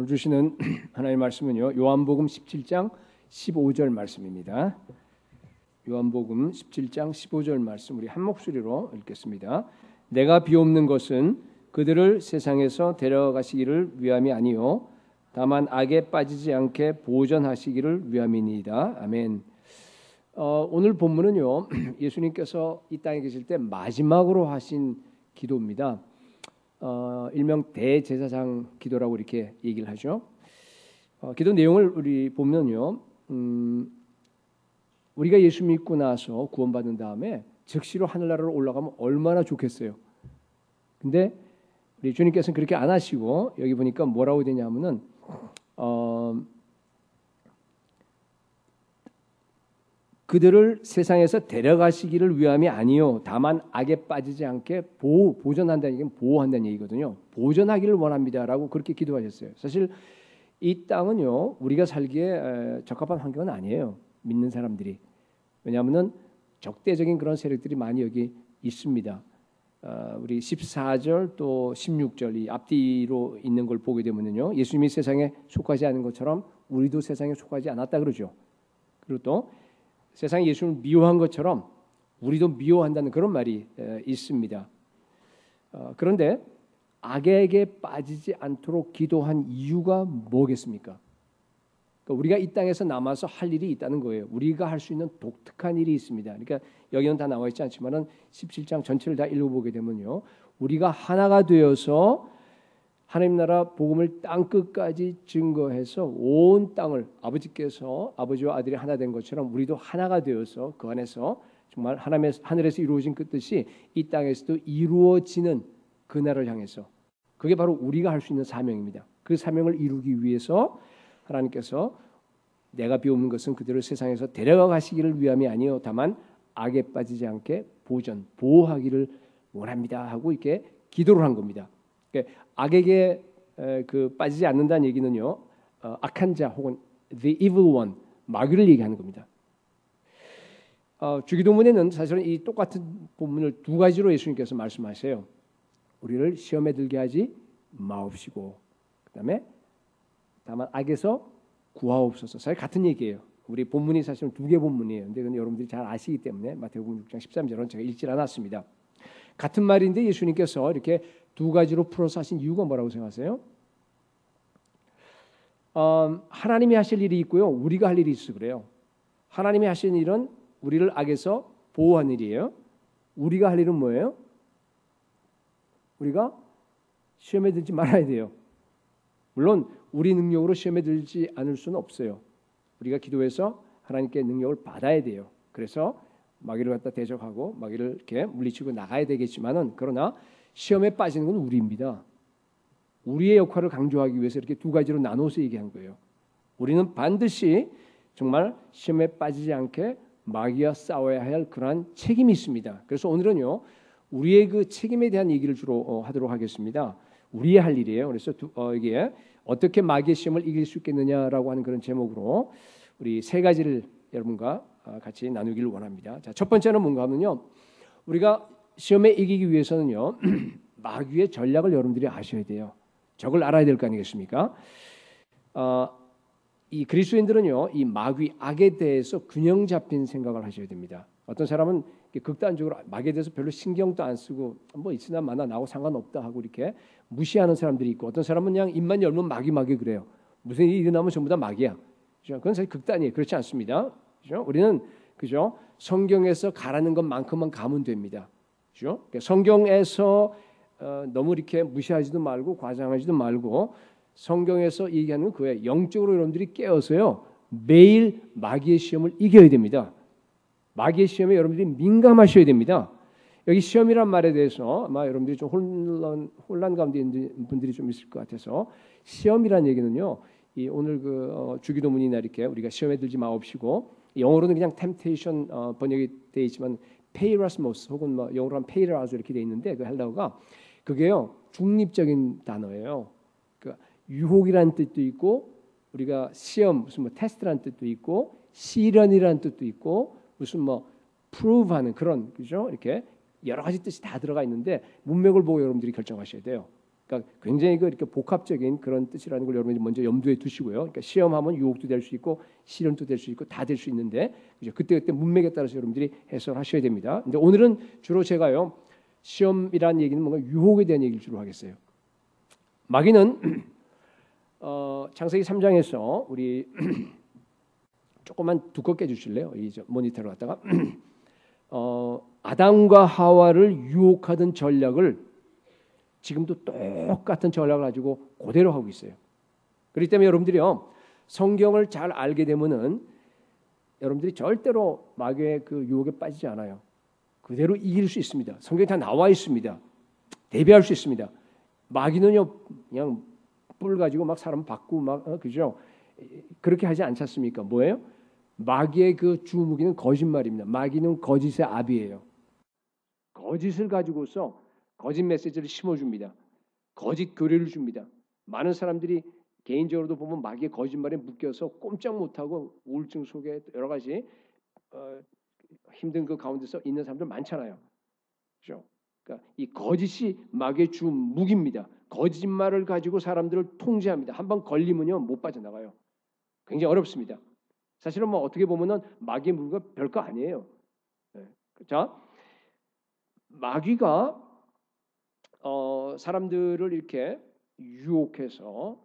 오늘 주시는 하나님의 말씀은요, 요한복음 17장 15절 말씀입니다. 요한복음 17장 15절 말씀 우리 한 목소리로 읽겠습니다. 내가 비옵는 것은 그들을 세상에서 데려가시기를 위함이 아니요 다만 악에 빠지지 않게 보전하시기를 위함이니이다. 아멘. 오늘 본문은요, 예수님께서 이 땅에 계실 때 마지막으로 하신 기도입니다. 일명 대제사장 기도라고 이렇게 얘기를 하죠. 기도 내용을 우리 보면요, 우리가 예수 믿고 나서 구원받은 다음에 즉시로 하늘나라로 올라가면 얼마나 좋겠어요. 근데 우리 주님께서는 그렇게 안 하시고 여기 보니까 뭐라고 되냐면은 그들을 세상에서 데려가시기를 위함이 아니요 다만 악에 빠지지 않게 보존한다는 얘기는 보호한다는 얘기거든요. 보존하기를 원합니다라고 그렇게 기도하셨어요. 사실 이 땅은요, 우리가 살기에 적합한 환경은 아니에요. 믿는 사람들이. 왜냐하면은 적대적인 그런 세력들이 많이 여기 있습니다. 우리 14절 또 16절 이 앞뒤로 있는 걸 보게 되면요, 예수님이 세상에 속하지 않은 것처럼 우리도 세상에 속하지 않았다 그러죠. 그리고 또 세상이 예수를 미워한 것처럼 우리도 미워한다는 그런 말이 있습니다. 그런데 악에게 빠지지 않도록 기도한 이유가 뭐겠습니까? 그러니까 우리가 이 땅에서 남아서 할 일이 있다는 거예요. 우리가 할 수 있는 독특한 일이 있습니다. 그러니까 여기는 다 나와 있지 않지만은 17장 전체를 다 읽어보게 되면요, 우리가 하나가 되어서 하나님 나라 복음을 땅 끝까지 증거해서 온 땅을 아버지께서 아버지와 아들이 하나 된 것처럼 우리도 하나가 되어서 그 안에서 정말 하늘에서 이루어진 그 뜻이 이 땅에서도 이루어지는 그날을 향해서, 그게 바로 우리가 할 수 있는 사명입니다. 그 사명을 이루기 위해서 하나님께서 내가 비옵는 것은 그들을 세상에서 데려가시기를 위함이 아니요 다만 악에 빠지지 않게 보호하기를 원합니다 하고 이렇게 기도를 한 겁니다. 악에게 빠지지 않는다는 얘기는요, 악한 자 혹은 the evil one, 마귀를 얘기하는 겁니다. 주기도문에는 사실은 이 똑같은 본문을 두 가지로 예수님께서 말씀하세요. 우리를 시험에 들게 하지 마옵시고, 그다음에 다만 악에서 구하옵소서. 사실 같은 얘기예요. 우리 본문이 사실은 두 개 본문이에요. 근데 여러분들이 잘 아시기 때문에 마태복음 6장 13절은 제가 읽지 않았습니다. 같은 말인데 예수님께서 이렇게 두 가지로 풀어서 하신 이유가 뭐라고 생각하세요? 하나님이 하실 일이 있고요, 우리가 할 일이 있어 그래요. 하나님이 하신 일은 우리를 악에서 보호하는 일이에요. 우리가 할 일은 뭐예요? 우리가 시험에 들지 말아야 돼요. 물론 우리 능력으로 시험에 들지 않을 수는 없어요. 우리가 기도해서 하나님께 능력을 받아야 돼요. 그래서 마귀를 갖다 대적하고 마귀를 이렇게 물리치고 나가야 되겠지만은, 그러나 시험에 빠지는 건 우리입니다. 우리의 역할을 강조하기 위해서 이렇게 두 가지로 나눠서 얘기한 거예요. 우리는 반드시 정말 시험에 빠지지 않게 마귀와 싸워야 할 그러한 책임이 있습니다. 그래서 오늘은요, 우리의 그 책임에 대한 얘기를 주로 하도록 하겠습니다. 우리의 할 일이에요. 그래서 이게 어떻게 마귀의 시험을 이길 수 있겠느냐라고 하는 그런 제목으로 우리 세 가지를 여러분과 같이 나누기를 원합니다. 자, 첫 번째는 뭔가 하면요, 우리가 시험에 이기기 위해서는요, 마귀의 전략을 여러분들이 아셔야 돼요. 적을 알아야 될 거 아니겠습니까? 이 그리스도인들은요, 이 마귀 악에 대해서 균형 잡힌 생각을 하셔야 됩니다. 어떤 사람은 극단적으로 마귀에 대해서 별로 신경도 안 쓰고 뭐 있으나 마나 나하고 상관없다 하고 이렇게 무시하는 사람들이 있고, 어떤 사람은 그냥 입만 열면 마귀 그래요. 무슨 일이 일어나면 전부 다 마귀야. 그죠? 그건 사실 극단이에요. 그렇지 않습니다. 그죠? 우리는 그죠? 성경에서 가라는 것만큼만 가면 됩니다. 그죠? 성경에서 너무 이렇게 무시하지도 말고 과장하지도 말고, 성경에서 얘기하는 건 그거예요. 영적으로 여러분들이 깨어서요, 매일 마귀의 시험을 이겨야 됩니다. 마귀의 시험에 여러분들이 민감하셔야 됩니다. 여기 시험이란 말에 대해서 아마 여러분들이 좀 혼란 가운데 있는 분들이 좀 있을 것 같아서, 시험이란 얘기는요, 이 오늘 그 주기도문이나 이렇게 우리가 시험에 들지 마옵시고, 영어로는 그냥 temptation 번역이 되어 있지만 peirasmos 혹은 뭐 영어로 하면 peirazo 이렇게 되어 있는데, 그 헬라어가 그게요, 중립적인 단어예요. 그 유혹이라는 뜻도 있고, 우리가 시험 무슨 뭐 테스트라는 뜻도 있고, 시련이라는 뜻도 있고, 무슨 뭐 prove하는 그런, 그죠? 이렇게 여러 가지 뜻이 다 들어가 있는데 문맥을 보고 여러분들이 결정하셔야 돼요. 그러니까 굉장히 이렇게 복합적인 그런 뜻이라는 걸 여러분이 먼저 염두에 두시고요. 그러니까 시험하면 유혹도 될 수 있고 시련도 될 수 있고 다 될 수 있는데 그죠? 그때 문맥에 따라서 여러분들이 해석하셔야 됩니다. 근데 오늘은 주로 제가요 시험이라는 얘기는 뭔가 유혹에 대한 얘기를 주로 하겠어요. 마귀는 창세기 3장에서 우리 조금만 두껍게 해주실래요? 이 모니터를 갖다가 아담과 하와를 유혹하던 전략을 지금도 똑같은 전략을 가지고 그대로 하고 있어요. 그렇기 때문에 여러분들이요 성경을 잘 알게 되면은 여러분들이 절대로 마귀의 그 유혹에 빠지지 않아요. 그대로 이길 수 있습니다. 성경에 다 나와 있습니다. 대비할 수 있습니다. 마귀는요 그냥 뿔 가지고 막 사람 받고 막 그죠? 그렇게 하지 않지 않습니까? 뭐예요? 마귀의 그 주무기는 거짓말입니다. 마귀는 거짓의 아비예요. 거짓을 가지고서 거짓 메시지를 심어줍니다. 거짓 교리를 줍니다. 많은 사람들이 개인적으로도 보면 마귀의 거짓말에 묶여서 꼼짝 못하고 우울증 속에 여러 가지 힘든 그 가운데서 있는 사람들 많잖아요. 그렇죠? 그러니까 이 거짓이 마귀의 주 무기입니다. 거짓말을 가지고 사람들을 통제합니다. 한번 걸리면요 못 빠져나가요. 굉장히 어렵습니다. 사실은 뭐 어떻게 보면은 마귀의 무기가 별거 아니에요. 네. 자, 마귀가 사람들을 이렇게 유혹해서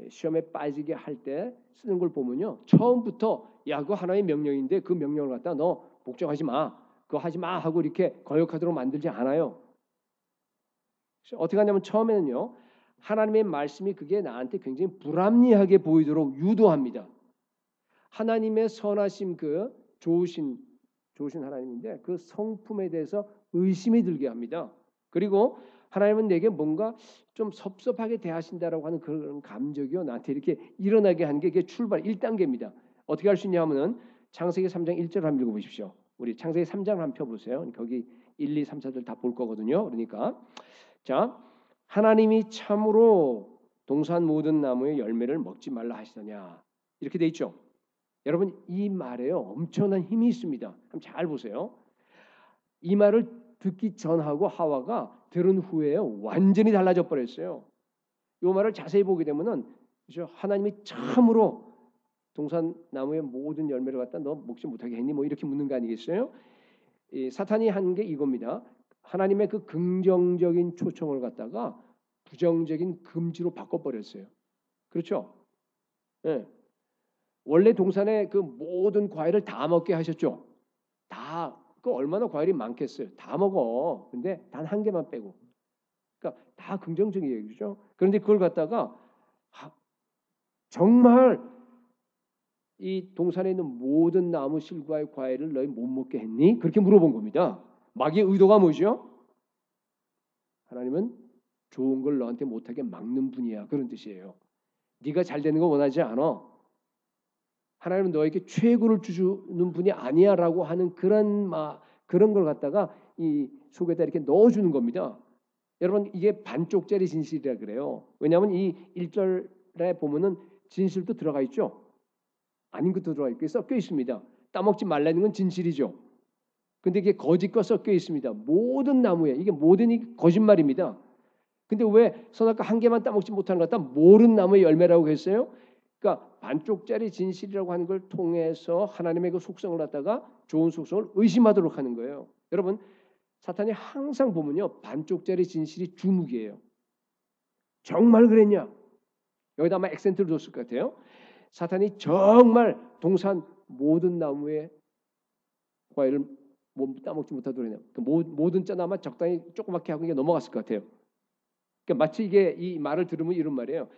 시험에 빠지게 할 때 쓰는 걸 보면요 처음부터 야 그거 하나의 명령인데 그 명령을 갖다 너 복종하지 마 그거 하지 마 하고 이렇게 거역하도록 만들지 않아요. 어떻게 하냐면 처음에는요 하나님의 말씀이 그게 나한테 굉장히 불합리하게 보이도록 유도합니다. 하나님의 선하심 그 좋으신 하나님인데 그 성품에 대해서 의심이 들게 합니다. 그리고 하나님은 내게 뭔가 좀 섭섭하게 대하신다라고 하는 그런 감정이요 나한테 이렇게 일어나게 하는 게 이게 출발 1단계입니다. 어떻게 할 수 있냐면은 창세기 3장 1절 한번 읽어보십시오. 우리 창세기 3장 한번 펴보세요. 거기 1, 2, 3, 4절 다 볼 거거든요. 그러니까 자 하나님이 참으로 동산 모든 나무의 열매를 먹지 말라 하시더냐 이렇게 돼 있죠. 여러분 이 말에요 엄청난 힘이 있습니다. 한번 잘 보세요. 이 말을 듣기 전하고 하와가 들은 후에 완전히 달라져 버렸어요. 이 말을 자세히 보게 되면은 그렇죠? 하나님이 참으로 동산 나무의 모든 열매를 갖다 너 먹지 못하게 했니? 뭐 이렇게 묻는 거 아니겠어요? 사탄이 한 게 이겁니다. 하나님의 그 긍정적인 초청을 갖다가 부정적인 금지로 바꿔버렸어요. 그렇죠? 네. 원래 동산에 그 모든 과일을 다 먹게 하셨죠. 다 그 얼마나 과일이 많겠어요. 다 먹어. 근데 단 한 개만 빼고. 그러니까 다 긍정적이에요. 그렇죠? 그런데 그걸 갖다가 정말 이 동산에 있는 모든 나무 실과의 과일을 너희 못 먹게 했니? 그렇게 물어본 겁니다. 마귀의 의도가 뭐죠? 하나님은 좋은 걸 너한테 못하게 막는 분이야. 그런 뜻이에요. 네가 잘 되는 거 원하지 않아. 하나님은 너에게 최고를 주는 분이 아니야라고 하는 그런 걸 갖다가 이 속에다 이렇게 넣어주는 겁니다. 여러분 이게 반쪽짜리 진실이라 그래요. 왜냐하면 이 1절에 보면은 진실도 들어가 있죠. 아닌 것도 들어가 있고 섞여 있습니다. 따먹지 말라는 건 진실이죠. 근데 이게 거짓과 섞여 있습니다. 모든 나무에 이게 모든이 거짓말입니다. 근데 왜 선악과 한 개만 따먹지 못하는 것 같다? 모든 나무의 열매라고 했어요. 그러니까 반쪽짜리 진실이라고 하는 걸 통해서 하나님의 그 속성을 갖다가 좋은 속성을 의심하도록 하는 거예요. 여러분 사탄이 항상 보면요 반쪽짜리 진실이 주묵이에요. 정말 그랬냐? 여기다 아마 액센트를 줬을 것 같아요. 사탄이 정말 동산 모든 나무의 과일을 따먹지 못하도록 했냐? 모든 짠 아마 적당히 조그맣게 하고 넘어갔을 것 같아요. 그러니까 마치 이게 이 말을 들으면 이런 말이에요.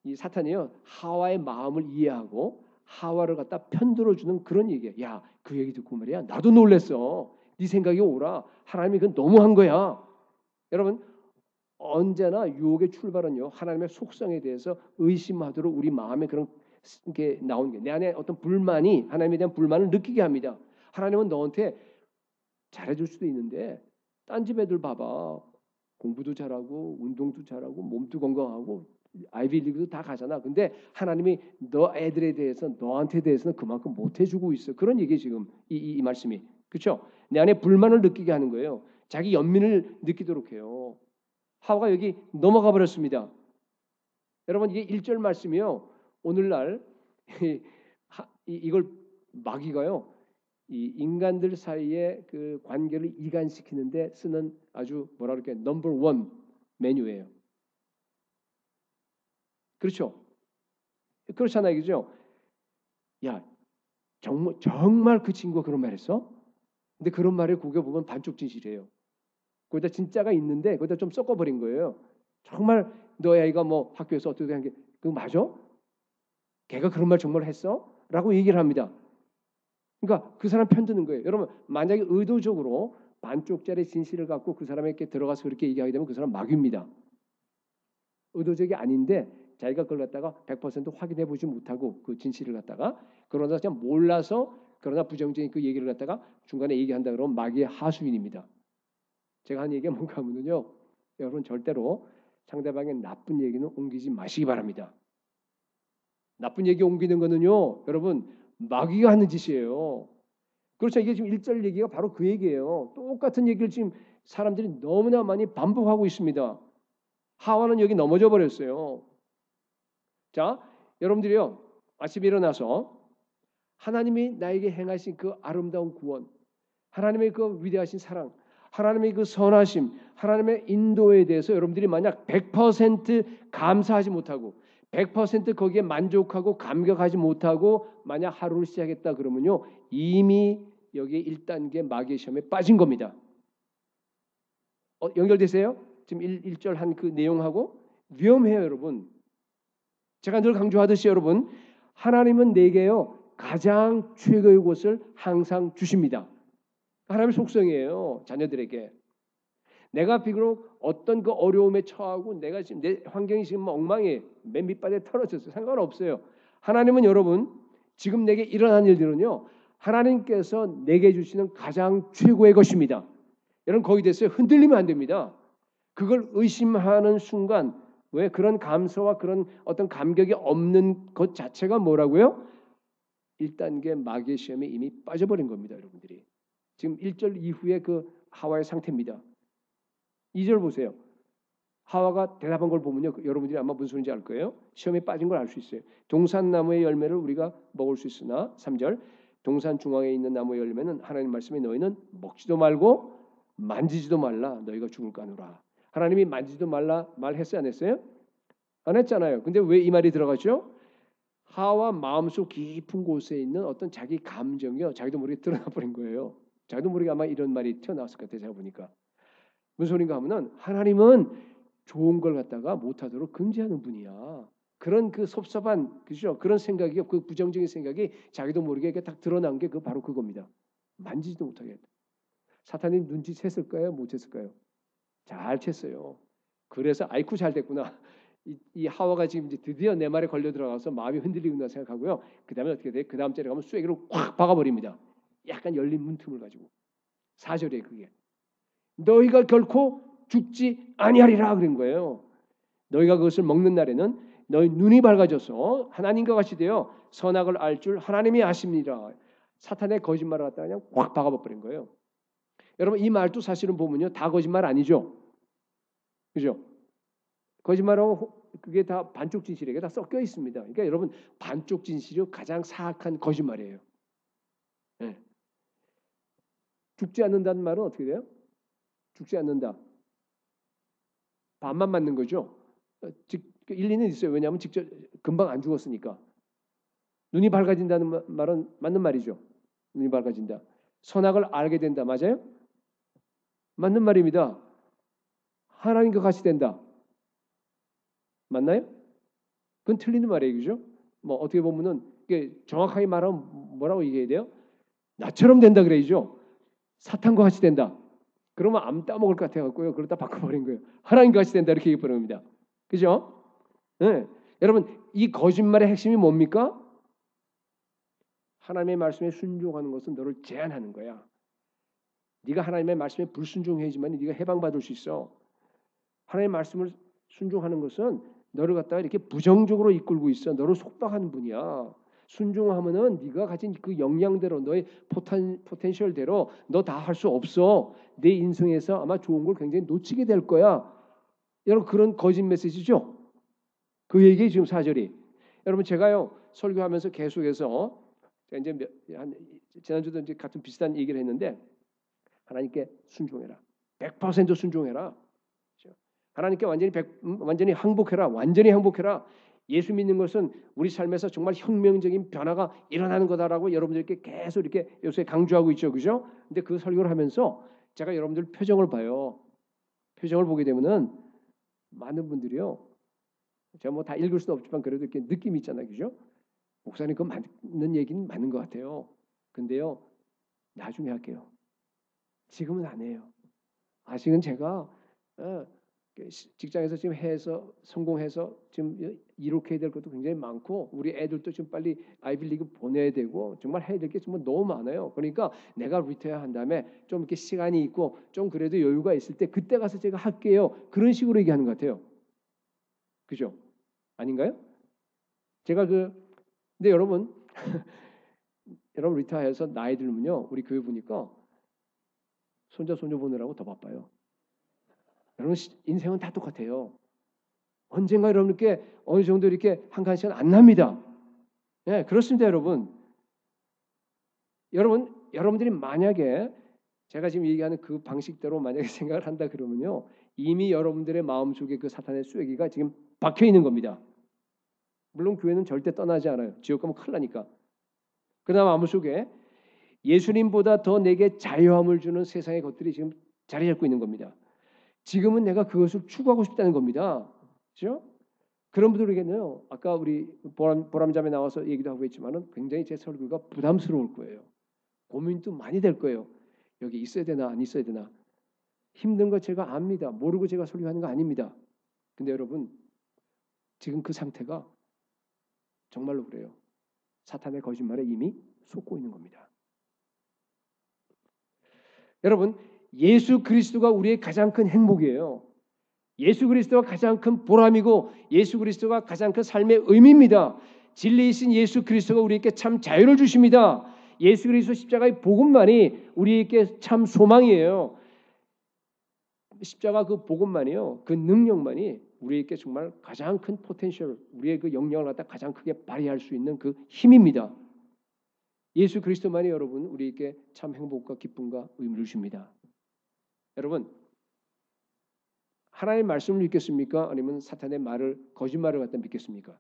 이 사탄이요 하와의 마음을 이해하고 하와를 갖다 편들어주는 그런 얘기야. 야, 그 얘기 듣고 말이야 나도 놀랬어. 네 생각이 오라. 하나님이 그건 너무한 거야. 여러분 언제나 유혹의 출발은요 하나님의 속성에 대해서 의심하도록 우리 마음에 그런 게 나오는 게 내 안에 어떤 불만이 하나님에 대한 불만을 느끼게 합니다. 하나님은 너한테 잘해줄 수도 있는데 딴 집 애들 봐봐. 공부도 잘하고 운동도 잘하고 몸도 건강하고 아이비리그도 다 가잖아. 근데 하나님이 너 애들에 대해서 너한테 대해서는 그만큼 못 해주고 있어. 그런 얘기 지금 이 말씀이 그렇죠? 내 안에 불만을 느끼게 하는 거예요. 자기 연민을 느끼도록 해요. 하와가 여기 넘어가 버렸습니다. 여러분 이게 1절 말씀이요. 오늘날 이걸 마귀가요. 이 인간들 사이의 그 관계를 이간시키는데 쓰는 아주 뭐라 그럴까요? 넘버 원 메뉴예요. 그렇죠? 그렇잖아요, 그죠? 야, 정말 그 친구가 그런 말했어? 근데 그런 말을 구겨 보면 반쪽 진실이에요. 거기다 진짜가 있는데 거기다 좀 섞어버린 거예요. 정말 너희 아이가 뭐 학교에서 어떻게 한 게 그거 맞아? 걔가 그런 말 정말 했어? 라고 얘기를 합니다. 그러니까 그 사람 편드는 거예요. 여러분 만약에 의도적으로 반쪽짜리 진실을 갖고 그 사람에게 들어가서 그렇게 얘기하게 되면 그 사람 마귀입니다. 의도적이 아닌데 자기가 그걸 갖다가 100% 확인해 보지 못하고 그 진실을 갖다가 그러나 그냥 몰라서 그러나 부정적인 그 얘기를 갖다가 중간에 얘기한다 그러면 마귀의 하수인입니다. 제가 한 얘기가 뭔가 하면요. 여러분 절대로 상대방의 나쁜 얘기는 옮기지 마시기 바랍니다. 나쁜 얘기 옮기는 거는요. 여러분 마귀가 하는 짓이에요. 그렇죠. 이게 지금 1절 얘기가 바로 그 얘기예요. 똑같은 얘기를 지금 사람들이 너무나 많이 반복하고 있습니다. 하와는 여기 넘어져 버렸어요. 자, 여러분들이요. 아침에 일어나서 하나님이 나에게 행하신 그 아름다운 구원, 하나님의 그 위대하신 사랑, 하나님의 그 선하심, 하나님의 인도에 대해서 여러분들이 만약 100% 감사하지 못하고 100% 거기에 만족하고 감격하지 못하고 만약 하루를 시작했다 그러면요. 이미 여기에 1단계 마귀의 시험에 빠진 겁니다. 연결되세요? 지금 1절 한 그 내용하고 위험해요, 여러분. 제가 늘 강조하듯이 여러분, 하나님은 내게요. 가장 최고의 것을 항상 주십니다. 하나님의 속성이에요. 자녀들에게. 내가 비록 어떤 그 어려움에 처하고 내가 지금 내 환경이 지금 엉망이에요. 맨 밑바닥에 떨어졌어요. 상관없어요. 하나님은 여러분 지금 내게 일어난 일들은요. 하나님께서 내게 주시는 가장 최고의 것입니다. 여러분 거기 대해서 흔들리면 안 됩니다. 그걸 의심하는 순간 왜 그런 감사와 그런 어떤 감격이 없는 것 자체가 뭐라고요? 1단계 마귀의 시험에 이미 빠져버린 겁니다. 여러분들이. 지금 1절 이후에 그 하와의 상태입니다. 2절 보세요. 하와가 대답한 걸 보면요. 여러분들이 아마 무슨 소리인지 알 거예요. 시험에 빠진 걸 알 수 있어요. 동산나무의 열매를 우리가 먹을 수 있으나 3절 동산 중앙에 있는 나무의 열매는 하나님 말씀에 너희는 먹지도 말고 만지지도 말라 너희가 죽을까 하노라. 하나님이 만지지도 말라 말했어요 안 했어요? 안 했잖아요. 근데 왜 이 말이 들어가죠? 하와 마음속 깊은 곳에 있는 어떤 자기 감정이요. 자기도 모르게 드러나 버린 거예요. 자기도 모르게 아마 이런 말이 튀어나왔을 것 같아요. 제가 보니까. 무슨 소린가 하면은 하나님은 좋은 걸 갖다가 못하도록 금지하는 분이야. 그런 그 섭섭한 그죠? 그런 생각이 그 부정적인 생각이 자기도 모르게 딱 드러난 게 그 바로 그겁니다. 만지지도 못하게 했다. 사탄이 눈치챘을까요? 못 챘을까요? 잘 챘어요. 그래서 아이쿠 잘 됐구나. 이 하와가 지금 이제 드디어 내 말에 걸려 들어가서 마음이 흔들리구나 생각하고요. 그 다음에 어떻게 돼? 그 다음 절에 가면 쐐기로 꽉 박아버립니다. 약간 열린 문틈을 가지고. 4절에 그게. 너희가 결코 죽지 아니하리라 그런 거예요. 너희가 그것을 먹는 날에는 너희 눈이 밝아져서 하나님과 같이 되어 선악을 알 줄 하나님이 아십니다. 사탄의 거짓말을 갖다 그냥 확 박아버린 거예요. 여러분 이 말도 사실은 보면요 다 거짓말 아니죠, 그죠? 거짓말하고 그게 다 반쪽 진실에게 다 섞여 있습니다. 그러니까 여러분 반쪽 진실이 가장 사악한 거짓말이에요. 네. 죽지 않는다는 말은 어떻게 돼요? 죽지 않는다. 반만 맞는 거죠. 일리는 있어요. 왜냐하면 직접 금방 안 죽었으니까. 눈이 밝아진다는 말은 맞는 말이죠. 눈이 밝아진다. 선악을 알게 된다. 맞아요? 맞는 말입니다. 하나님과 같이 된다. 맞나요? 그건 틀리는 말이에요. 그죠? 뭐 어떻게 보면은 이게 정확하게 말하면 뭐라고 얘기해야 돼요? 나처럼 된다 그래야죠. 사탄과 같이 된다. 그러면 암 따먹을 것 같아갖고요. 그러다 바꿔버린 거예요. 하나님과 같이 된다 이렇게 얘기해버린 겁니다. 그죠? 네. 여러분 이 거짓말의 핵심이 뭡니까? 하나님의 말씀에 순종하는 것은 너를 제한하는 거야. 네가 하나님의 말씀에 불순종해야지만 네가 해방받을 수 있어. 하나님의 말씀을 순종하는 것은 너를 갖다가 이렇게 부정적으로 이끌고 있어. 너를 속박하는 분이야. 순종하면은 네가 가진 그 역량대로 너의 포텐셜대로 너 다 할 수 없어. 내 인생에서 아마 좋은 걸 굉장히 놓치게 될 거야. 여러분 그런 거짓 메시지죠. 그 얘기 지금 사절이. 여러분 제가요 설교하면서 계속해서 제가 이제 지난주도 이제 같은 비슷한 얘기를 했는데 하나님께 순종해라. 100% 순종해라. 하나님께 완전히 항복해라. 완전히 항복해라. 예수 믿는 것은 우리 삶에서 정말 혁명적인 변화가 일어나는 거다라고 여러분들께 계속 이렇게 요새 강조하고 있죠. 그죠? 근데 그 설교를 하면서 제가 여러분들 표정을 봐요. 표정을 보게 되면은 많은 분들이요. 제가 뭐 다 읽을 수는 없지만 그래도 이렇게 느낌이 있잖아요. 그죠? 목사님 그 맞는 얘기는 맞는 것 같아요. 근데요. 나중에 할게요. 지금은 안 해요. 아직은 제가 직장에서 지금 해서 성공해서 지금 이룩해야 될 것도 굉장히 많고 우리 애들도 지금 빨리 아이비리그 보내야 되고 정말 해야 될 게 정말 너무 많아요. 그러니까 내가 리타이어 한 다음에 좀 이렇게 시간이 있고 좀 그래도 여유가 있을 때 그때 가서 제가 할게요. 그런 식으로 얘기하는 것 같아요. 그죠? 아닌가요? 제가 근데 여러분 여러분 리타이어해서 나이 들면요 우리 교회 보니까 손자 손녀 보느라고 더 바빠요. 여러분 인생은 다 똑같아요. 언젠가 여러분께 어느 정도 이렇게 한 칸씩 안 납니다. 예, 그렇습니다, 여러분. 여러분들이 만약에 제가 지금 얘기하는 그 방식대로 만약에 생각을 한다 그러면요, 이미 여러분들의 마음속에 그 사탄의 쐐기가 지금 박혀 있는 겁니다. 물론 교회는 절대 떠나지 않아요. 지옥 가면 큰일 나니까. 그러나 마음속에 예수님보다 더 내게 자유함을 주는 세상의 것들이 지금 자리 잡고 있는 겁니다. 지금은 내가 그것을 추구하고 싶다는 겁니다. 그렇죠? 그런 분들에게는요. 아까 우리 보람잠에 나와서 얘기도 하고 있지만은 굉장히 제 설교가 부담스러울 거예요. 고민도 많이 될 거예요. 여기 있어야 되나 안 있어야 되나. 힘든 거 제가 압니다. 모르고 제가 설교하는 거 아닙니다. 근데 여러분 지금 그 상태가 정말로 그래요. 사탄의 거짓말에 이미 속고 있는 겁니다. 여러분 예수 그리스도가 우리의 가장 큰 행복이에요. 예수 그리스도가 가장 큰 보람이고 예수 그리스도가 가장 큰 삶의 의미입니다. 진리이신 예수 그리스도가 우리에게 참 자유를 주십니다. 예수 그리스도 십자가의 복음만이 우리에게 참 소망이에요. 십자가 그 복음만이요. 그 능력만이 우리에게 정말 가장 큰 포텐셜, 우리의 그 영역을 갖다 가장 크게 발휘할 수 있는 그 힘입니다. 예수 그리스도만이 여러분 우리에게 참 행복과 기쁨과 의미를 주십니다. 여러분 하나님의 말씀을 믿겠습니까? 아니면 사탄의 거짓말을 갖다 믿겠습니까?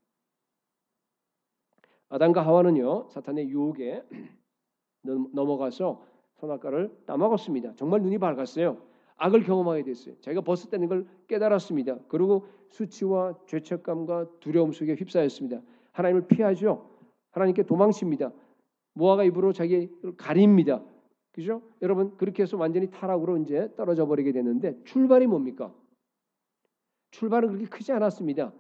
아담과 하와는요 사탄의 유혹에 넘어가서 선악과를 따먹었습니다. 정말 눈이 밝았어요. 악을 경험하게 됐어요. 자기가 벗었다는 걸 깨달았습니다. 그리고 수치와 죄책감과 두려움 속에 휩싸였습니다. 하나님을 피하죠. 하나님께 도망칩니다. 모아가 입으로 자기를 가립니다. 그죠? 여러분 그렇게 해서 완전히 타락으로 이제 떨어져 버리게 되는데 출발이 뭡니까? 출발은 그렇게 크지 않았습니다.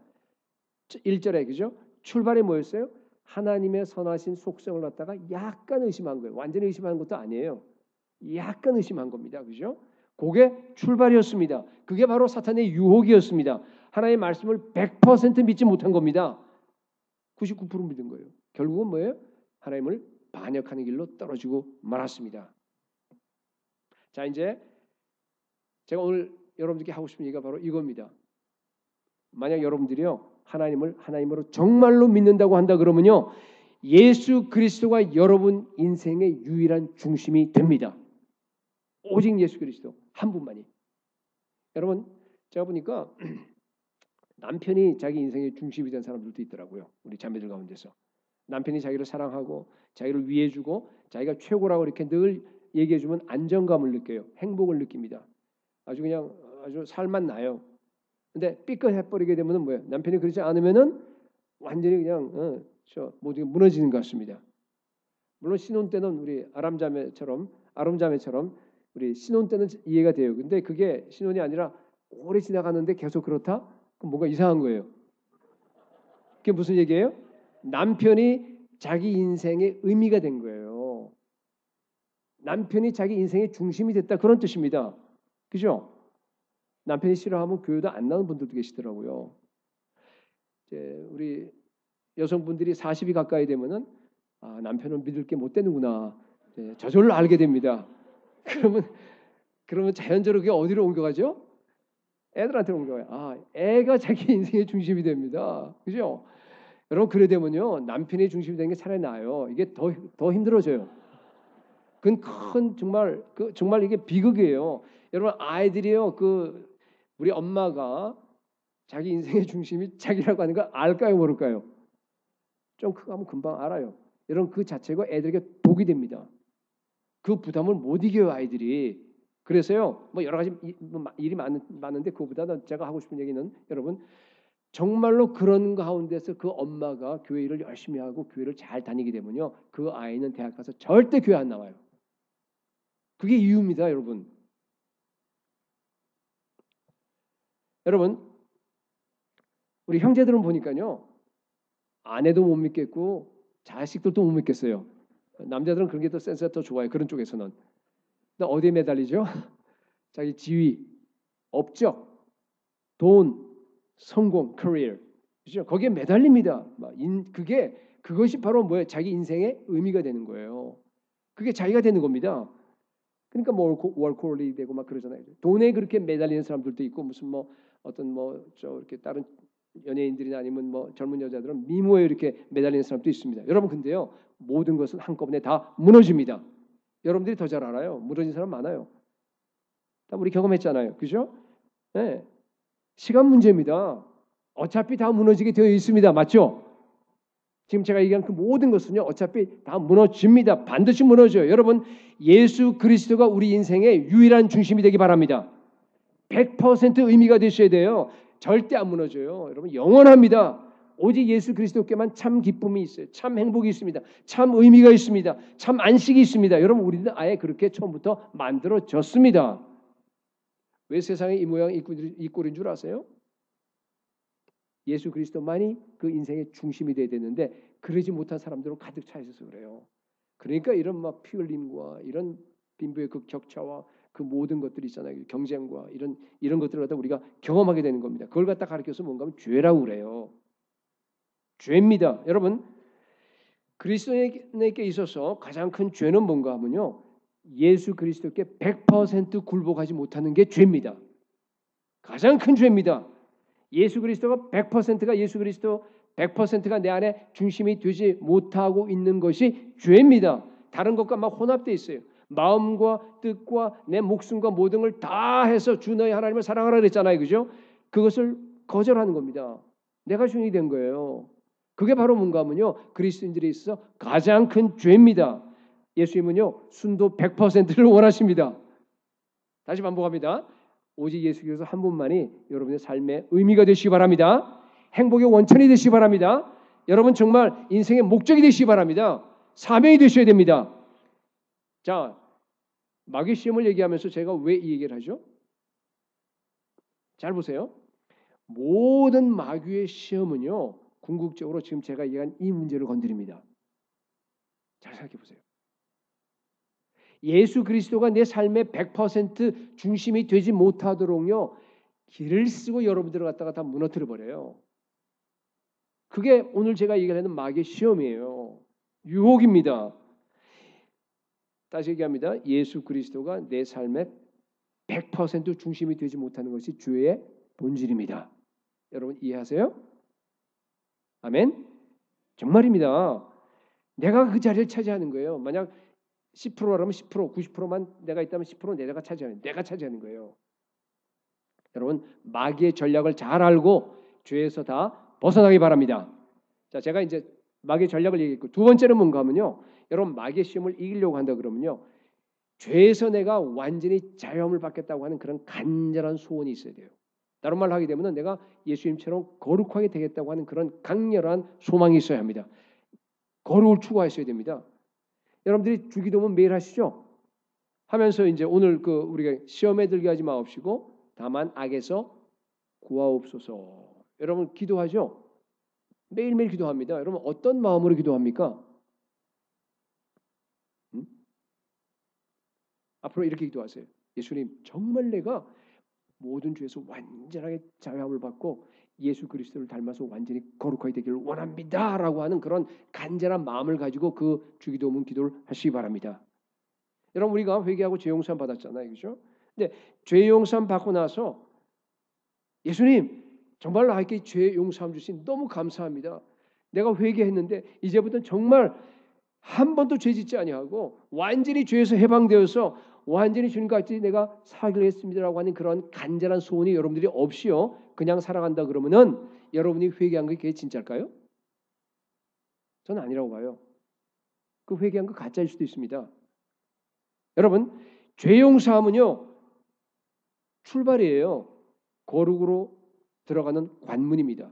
1절에 그죠? 출발이 뭐였어요? 하나님의 선하신 속성을 갖다가 약간 의심한 거예요. 완전히 의심한 것도 아니에요. 약간 의심한 겁니다. 그죠? 그게 출발이었습니다. 그게 바로 사탄의 유혹이었습니다. 하나님의 말씀을 100% 믿지 못한 겁니다. 99% 믿은 거예요. 결국은 뭐예요? 하나님을 반역하는 길로 떨어지고 말았습니다. 자, 이제 제가 오늘 여러분들께 하고 싶은 얘기가 바로 이겁니다. 만약 여러분들이요 하나님을 하나님으로 정말로 믿는다고 한다 그러면요 예수 그리스도가 여러분 인생의 유일한 중심이 됩니다. 오직 예수 그리스도 한 분만이. 여러분 제가 보니까 남편이 자기 인생의 중심이 된 사람들도 있더라고요. 우리 자매들 가운데서 남편이 자기를 사랑하고 자기를 위해주고 자기가 최고라고 이렇게 늘 얘기해주면 안정감을 느껴요. 행복을 느낍니다. 아주 살만 나요. 근데 삐끗해버리게 되면 뭐예요? 남편이 그러지 않으면은 완전히 그냥 모든 게 무너지는 것 같습니다. 물론 신혼 때는 우리 아름자매처럼 우리 신혼 때는 이해가 돼요. 근데 그게 신혼이 아니라 오래 지나가는데 계속 그렇다? 그럼 뭔가 이상한 거예요. 그게 무슨 얘기예요? 남편이 자기 인생의 의미가 된 거예요. 남편이 자기 인생의 중심이 됐다 그런 뜻입니다. 그죠? 남편이 싫어하면 교회도 안 나오는 분들도 계시더라고요. 이제 우리 여성분들이 40이 가까이 되면은 남편은 믿을 게 못 되는구나. 저절로 알게 됩니다. 그러면 자연적으로 그게 어디로 옮겨가죠? 애들한테 온 거예요. 애가 자기 인생의 중심이 됩니다. 그죠? 여러분 그래 되면요 남편이 중심이 되는 게 차라리 나아요. 이게 더 힘들어져요. 그건 큰 정말 이게 비극이에요. 여러분 아이들이요 우리 엄마가 자기 인생의 중심이 자기라고 하는 거 알까요 모를까요? 좀 크고 하면 금방 알아요. 여러분 그 자체가 애들에게 독이 됩니다. 그 부담을 못 이겨요 아이들이. 그래서요 뭐 여러 가지 일이 많은데 그거보다는 제가 하고 싶은 얘기는 여러분 정말로 그런 가운데서 그 엄마가 교회를 열심히 하고 교회를 잘 다니게 되면요 그 아이는 대학 가서 절대 교회 안 나와요. 그게 이유입니다, 여러분. 여러분 우리 형제들은 보니까요 아내도 못 믿겠고 자식들도 못 믿겠어요. 남자들은 그런 게 더 센스가 더 좋아요. 그런 쪽에서는. 근데 어디에 매달리죠? 자기 지위, 업적, 돈, 성공, career. 그죠? 거기에 매달립니다. 그것이 바로 뭐예요? 자기 인생의 의미가 되는 거예요. 그게 자기가 되는 겁니다. 그러니까 뭐 월코홀이 되고 막 그러잖아요. 돈에 그렇게 매달리는 사람들도 있고 무슨 뭐 어떤 이렇게 다른 연예인들이나 아니면 뭐 젊은 여자들은 미모에 이렇게 매달리는 사람도 있습니다. 여러분 근데요 모든 것은 한꺼번에 다 무너집니다. 여러분들이 더 잘 알아요. 무너진 사람 많아요. 다 우리 경험했잖아요. 그죠? 네. 시간 문제입니다. 어차피 다 무너지게 되어 있습니다. 맞죠? 지금 제가 얘기한 그 모든 것은요. 어차피 다 무너집니다. 반드시 무너져요. 여러분 예수 그리스도가 우리 인생의 유일한 중심이 되기 바랍니다. 100% 의미가 되셔야 돼요. 절대 안 무너져요. 여러분 영원합니다. 오직 예수 그리스도께만 참 기쁨이 있어요. 참 행복이 있습니다. 참 의미가 있습니다. 참 안식이 있습니다. 여러분 우리는 아예 그렇게 처음부터 만들어졌습니다. 왜 세상에 이 모양 이 꼴인 줄 아세요? 예수 그리스도만이 그 인생의 중심이 돼야 되는데 그러지 못한 사람들은 가득 차 있어서 그래요. 그러니까 이런 막 피 흘림과 이런 빈부의 그 격차와 그 모든 것들이 있잖아요. 경쟁과 이런 것들을 갖다 우리가 경험하게 되는 겁니다. 그걸 갖다 가르쳐서 뭔가 하면 죄라고 그래요. 죄입니다. 여러분 그리스도인에게 있어서 가장 큰 죄는 뭔가 하면요. 예수 그리스도께 100% 굴복하지 못하는 게 죄입니다. 가장 큰 죄입니다. 예수 그리스도가 100%가 예수 그리스도 100%가 내 안에 중심이 되지 못하고 있는 것이 죄입니다. 다른 것과 막 혼합되어 있어요. 마음과 뜻과 내 목숨과 모든 걸 다 해서 주 너희 하나님을 사랑하라 그랬잖아요. 그죠? 그것을 거절하는 겁니다. 내가 주인이 된 거예요. 그게 바로 뭔가 하면요. 그리스도인들에 있어서 가장 큰 죄입니다. 예수님은요. 순도 100%를 원하십니다. 다시 반복합니다. 오직 예수 그리스도 한 분만이 여러분의 삶의 의미가 되시기 바랍니다. 행복의 원천이 되시기 바랍니다. 여러분 정말 인생의 목적이 되시기 바랍니다. 사명이 되셔야 됩니다. 자, 마귀 시험을 얘기하면서 제가 왜 이 얘기를 하죠? 잘 보세요. 모든 마귀의 시험은요. 궁극적으로 지금 제가 얘기한 이 문제를 건드립니다. 잘 생각해 보세요. 예수 그리스도가 내 삶의 100% 중심이 되지 못하도록요. 길을 쓰고 여러분들을 갖다가 다 무너뜨려 버려요. 그게 오늘 제가 얘기하는 마귀의 시험이에요. 유혹입니다. 다시 얘기합니다. 예수 그리스도가 내 삶의 100% 중심이 되지 못하는 것이 죄의 본질입니다. 여러분 이해하세요? 아멘? 정말입니다. 내가 그 자리를 차지하는 거예요. 만약 10%라면 10%, 90%만 내가 있다면 10% 내가 차지하는 거예요. 여러분 마귀의 전략을 잘 알고 죄에서 다 벗어나기 바랍니다. 자, 제가 이제 마귀의 전략을 얘기했고 두 번째는 뭔가 하면요. 여러분 마귀의 시험을 이기려고 한다 그러면요. 죄에서 내가 완전히 자유함을 받겠다고 하는 그런 간절한 소원이 있어야 돼요. 다른 말로 하게 되면 내가 예수님처럼 거룩하게 되겠다고 하는 그런 강렬한 소망이 있어야 합니다. 거룩을 추구하셔야 됩니다. 여러분들이 주기도문 매일 하시죠? 하면서 이제 오늘 우리가 시험에 들게 하지 마옵시고 다만 악에서 구하옵소서. 여러분 기도하죠? 매일매일 기도합니다. 여러분 어떤 마음으로 기도합니까? 앞으로 이렇게 기도하세요. 예수님 정말 내가 모든 죄에서 완전하게 자유함을 받고 예수 그리스도를 닮아서 완전히 거룩하게 되기를 원합니다. 라고 하는 그런 간절한 마음을 가지고 그 주기도문 기도를 하시기 바랍니다. 여러분 우리가 회개하고 죄 용서함 받았잖아요. 그렇죠? 근데 죄 용서함 받고 나서 예수님, 정말 나에게 죄 용서함 주신 너무 감사합니다. 내가 회개했는데 이제부터는 정말 한 번도 죄 짓지 아니하고 완전히 죄에서 해방되어서 완전히 주님과 같이 내가 살기로 했습니다라고 하는 그런 간절한 소원이 여러분들이 없이요 그냥 살아간다 그러면은 여러분이 회개한 게 그게 진짜일까요? 저는 아니라고 봐요. 그 회개한 거 가짜일 수도 있습니다. 여러분, 죄 용서함은요 출발이에요. 거룩으로 들어가는 관문입니다.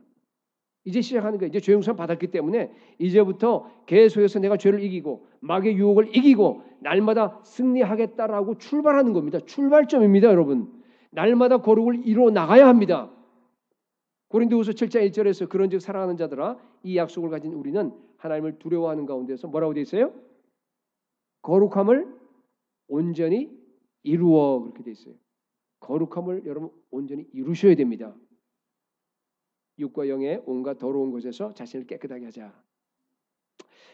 이제 시작하는 거예요. 이제 죄 용서 받았기 때문에 이제부터 계속해서 내가 죄를 이기고 마귀의 유혹을 이기고 날마다 승리하겠다라고 출발하는 겁니다. 출발점입니다, 여러분. 날마다 거룩을 이루어 나가야 합니다. 고린도후서 7장 1절에서 그런즉 사랑하는 자들아 이 약속을 가진 우리는 하나님을 두려워하는 가운데서 뭐라고 되어 있어요? 거룩함을 온전히 이루어 그렇게 되어 있어요. 거룩함을 여러분 온전히 이루셔야 됩니다. 육과 영의 온갖 더러운 것에서 자신을 깨끗하게 하자.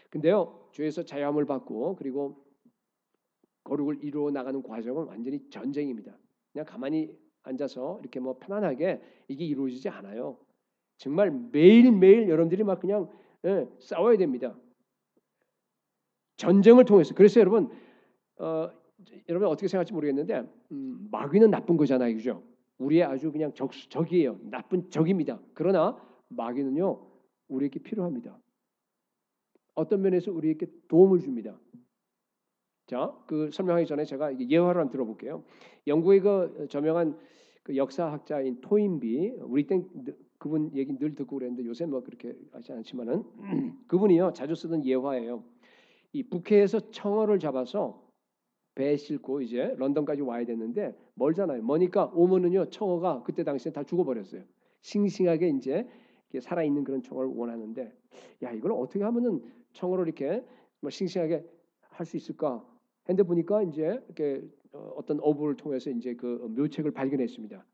근데요, 죄에서 자유함을 받고 그리고 거룩을 이루어 나가는 과정은 완전히 전쟁입니다. 그냥 가만히 앉아서 이렇게 뭐 편안하게 이게 이루어지지 않아요. 정말 매일매일 여러분들이 막 그냥 싸워야 됩니다. 전쟁을 통해서. 그래서 여러분 여러분 어떻게 생각할지 모르겠는데 마귀는 나쁜 거잖아요, 그죠? 우리의 아주 그냥 적이에요. 나쁜 적입니다. 그러나 마귀는요 우리에게 필요합니다. 어떤 면에서 우리에게 도움을 줍니다. 자, 그 설명하기 전에 제가 예화를 한번 들어볼게요. 영국의 그 저명한 그 역사학자인 토인비, 우리 땐 그분 얘기 늘 듣고 그랬는데 요새 뭐 그렇게 하지 않지만은 그분이요 자주 쓰던 예화예요. 이 북해에서 청어를 잡아서 배에 싣고 이제 런던까지 와야 되는데 멀잖아요. 머니까 오면은요 청어가 그때 당시에 다 죽어버렸어요. 싱싱하게 이제 살아 있는 그런 청어를 원하는데 야 이걸 어떻게 하면은 청어를 이렇게 뭐 싱싱하게 할 수 있을까? 했는데 보니까 이제 이렇게 어떤 어부를 통해서 이제 그 묘책을 발견했습니다.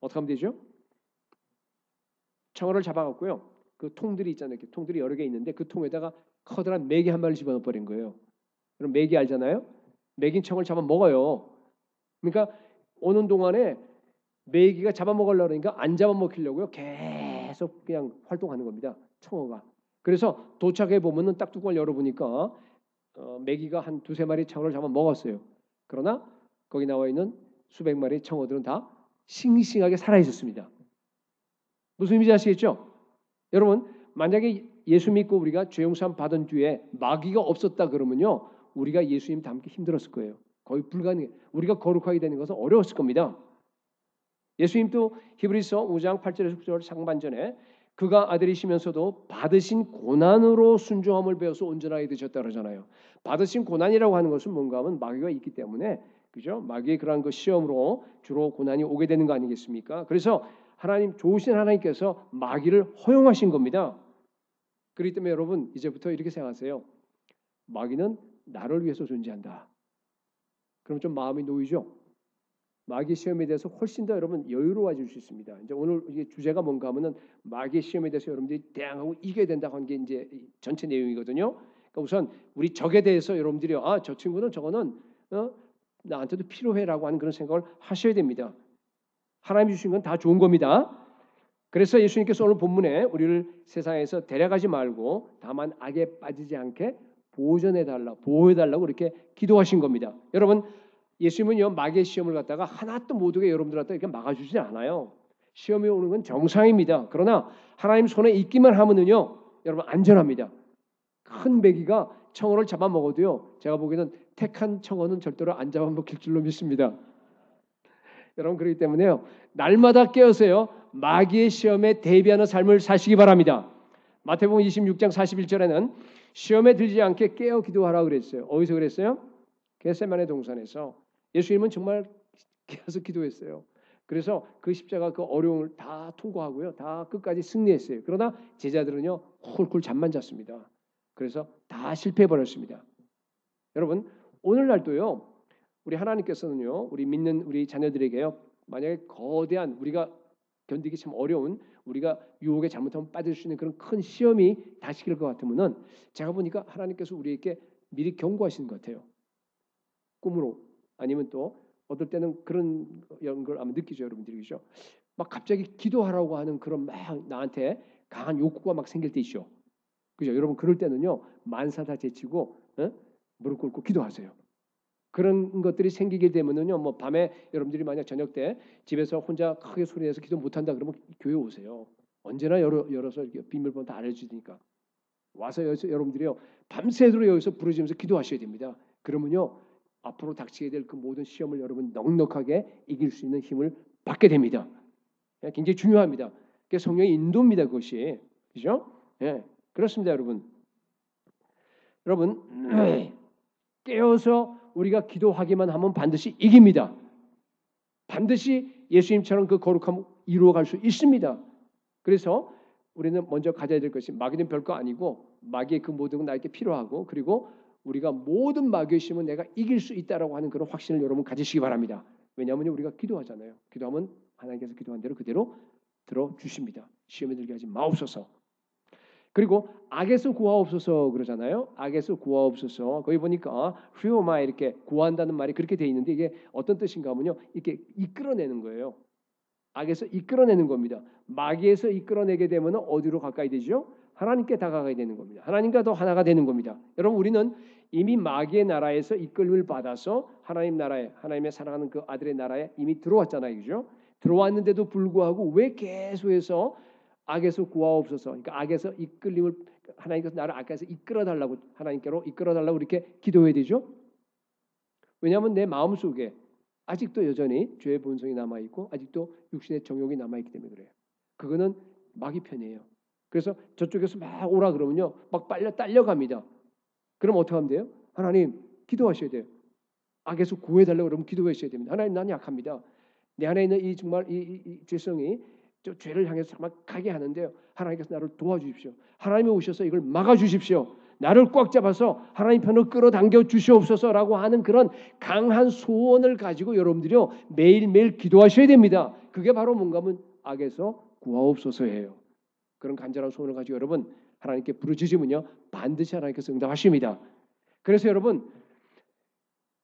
어떻게 하면 되죠? 청어를 잡아갖고요. 그 통들이 있잖아요. 통들이 여러 개 있는데 그 통에다가 커다란 메기 한 마리를 집어넣어 버린 거예요. 그럼 메기 알잖아요. 메긴 청을 잡아 먹어요. 그러니까 오는 동안에 메기가 잡아 먹으려고 그러니까 안 잡아 먹히려고요. 계속 그냥 활동하는 겁니다. 청어가. 그래서 도착해 보면은 딱 뚜껑을 열어보니까 메기가 한 두세 마리 청어를 잡아 먹었어요. 그러나 거기 나와 있는 수백 마리 청어들은 다 싱싱하게 살아 있었습니다. 무슨 의미인지 아시겠죠? 여러분 만약에 예수 믿고 우리가 죄 용서함 받은 뒤에 마귀가 없었다 그러면요 우리가 예수님 닮기 힘들었을 거예요. 거의 불가능해. 우리가 거룩하게 되는 것은 어려웠을 겁니다. 예수님도 히브리서 5장 8절에서 9절 상반전에 그가 아들이시면서도 받으신 고난으로 순종함을 배워서 온전하게 되셨다 그러잖아요. 받으신 고난이라고 하는 것은 뭔가 하면 마귀가 있기 때문에 그죠? 마귀의 그러한 그 시험으로 주로 고난이 오게 되는 거 아니겠습니까? 그래서 하나님 좋으신 하나님께서 마귀를 허용하신 겁니다. 그렇기 때문에 여러분 이제부터 이렇게 생각하세요. 마귀는 나를 위해서 존재한다. 그럼 좀 마음이 놓이죠? 마귀 시험에 대해서 훨씬 더 여러분 여유로워질 수 있습니다. 이제 오늘 이게 주제가 뭔가 하면은 마귀 시험에 대해서 여러분들이 대항하고 이겨야 된다고 하는 게 이제 전체 내용이거든요. 그러니까 우선 우리 적에 대해서 여러분들이 저 친구는 저거는 나한테도 필요해라고 하는 그런 생각을 하셔야 됩니다. 하나님이 주신 건 다 좋은 겁니다. 그래서 예수님께서 오늘 본문에 우리를 세상에서 데려가지 말고 다만 악에 빠지지 않게 보존해달라, 보호해달라고 이렇게 기도하신 겁니다. 여러분 예수님은요 마귀의 시험을 갖다가 하나도 모두게 여러분들한테 이렇게 막아주지 않아요. 시험이 오는 건 정상입니다. 그러나 하나님 손에 있기만 하면은요 여러분 안전합니다. 큰 메기가 청어를 잡아먹어도요 제가 보기에는 택한 청어는 절대로 안 잡아먹힐 줄로 믿습니다. 여러분 그렇기 때문에요 날마다 깨어서요 마귀의 시험에 대비하는 삶을 사시기 바랍니다. 마태복음 26장 41절에는 시험에 들지 않게 깨어 기도하라고 그랬어요. 어디서 그랬어요? 겟세마네 동산에서. 예수님은 정말 깨어서 기도했어요. 그래서 그 십자가 그 어려움을 다 통과하고요. 다 끝까지 승리했어요. 그러나 제자들은요 쿨쿨 잠만 잤습니다. 그래서 다 실패해버렸습니다. 여러분 오늘날도요 우리 하나님께서는요 우리 믿는 우리 자녀들에게요 만약에 거대한 우리가 견디기 참 어려운 우리가 유혹에 잘못하면 빠질 수 있는 그런 큰 시험이 닥칠 것 같으면은 제가 보니까 하나님께서 우리에게 미리 경고하시는 것 같아요. 꿈으로 아니면 또 어떨 때는 그런 걸 아마 느끼죠 여러분들이 그죠? 막 갑자기 기도하라고 하는 그런 막 나한테 강한 욕구가 막 생길 때 있죠. 그죠? 여러분 그럴 때는요 만사 다 제치고 무릎 꿇고 기도하세요. 그런 것들이 생기게 되면은요 뭐 밤에 여러분들이 만약 저녁 때 집에서 혼자 크게 소리내서 기도 못한다 그러면 교회 오세요. 언제나 열어서 이렇게 비밀번호 다 알려주니까 와서 여러분들이요 밤새도록 여기서 부르짖으면서 기도하셔야 됩니다. 그러면요 앞으로 닥치게 될 그 모든 시험을 여러분 넉넉하게 이길 수 있는 힘을 받게 됩니다. 굉장히 중요합니다. 그게 성령의 인도입니다. 그것이 그죠? 예, 그렇습니다, 여러분. 여러분 깨어서 우리가 기도하기만 하면 반드시 이깁니다. 반드시 예수님처럼 그 거룩함을 이루어갈 수 있습니다. 그래서 우리는 먼저 가져야 될 것이 마귀는 별거 아니고 마귀의 그 모든 건 나에게 필요하고 그리고 우리가 모든 마귀의 시험은 내가 이길 수 있다라고 하는 그런 확신을 여러분 가지시기 바랍니다. 왜냐하면 우리가 기도하잖아요. 기도하면 하나님께서 기도한 대로 그대로 들어주십니다. 시험에 들게 하지 마옵소서. 그리고 악에서 구하옵소서 그러잖아요. 악에서 구하옵소서. 거기 보니까 휴오마 이렇게 구한다는 말이 그렇게 돼 있는데 이게 어떤 뜻인가 하면요. 이렇게 이끌어내는 거예요. 악에서 이끌어내는 겁니다. 마귀에서 이끌어내게 되면 어디로 가까이 되죠? 하나님께 다가가게 되는 겁니다. 하나님과 더 하나가 되는 겁니다. 여러분 우리는 이미 마귀의 나라에서 이끌림을 받아서 하나님 나라에 하나님의 사랑하는 그 아들의 나라에 이미 들어왔잖아요. 그죠? 들어왔는데도 불구하고 왜 계속해서 악에서 구하옵소서. 그러니까 악에서 이끌림을 하나님께서 나를 악에서 이끌어달라고 하나님께로 이끌어달라고 이렇게 기도해야 되죠. 왜냐하면 내 마음속에 아직도 여전히 죄의 본성이 남아있고 아직도 육신의 정욕이 남아있기 때문에 그래요. 그거는 마귀 편이에요. 그래서 저쪽에서 막 오라 그러면요. 막 딸려갑니다. 그럼 어떻게 하면 돼요? 하나님 기도하셔야 돼요. 악에서 구해달라고 그러면 기도하셔야 됩니다. 하나님 난 약합니다. 내 안에 있는 이 정말 이 죄성이 저 죄를 향해서 정말 가게 하는데요. 하나님께서 나를 도와주십시오. 하나님이 오셔서 이걸 막아주십시오. 나를 꽉 잡아서 하나님 편으로 끌어당겨 주시옵소서라고 하는 그런 강한 소원을 가지고 여러분들이요 매일매일 기도하셔야 됩니다. 그게 바로 뭔가 하면 악에서 구하옵소서예요. 그런 간절한 소원을 가지고 여러분 하나님께 부르짖으면요 반드시 하나님께서 응답하십니다. 그래서 여러분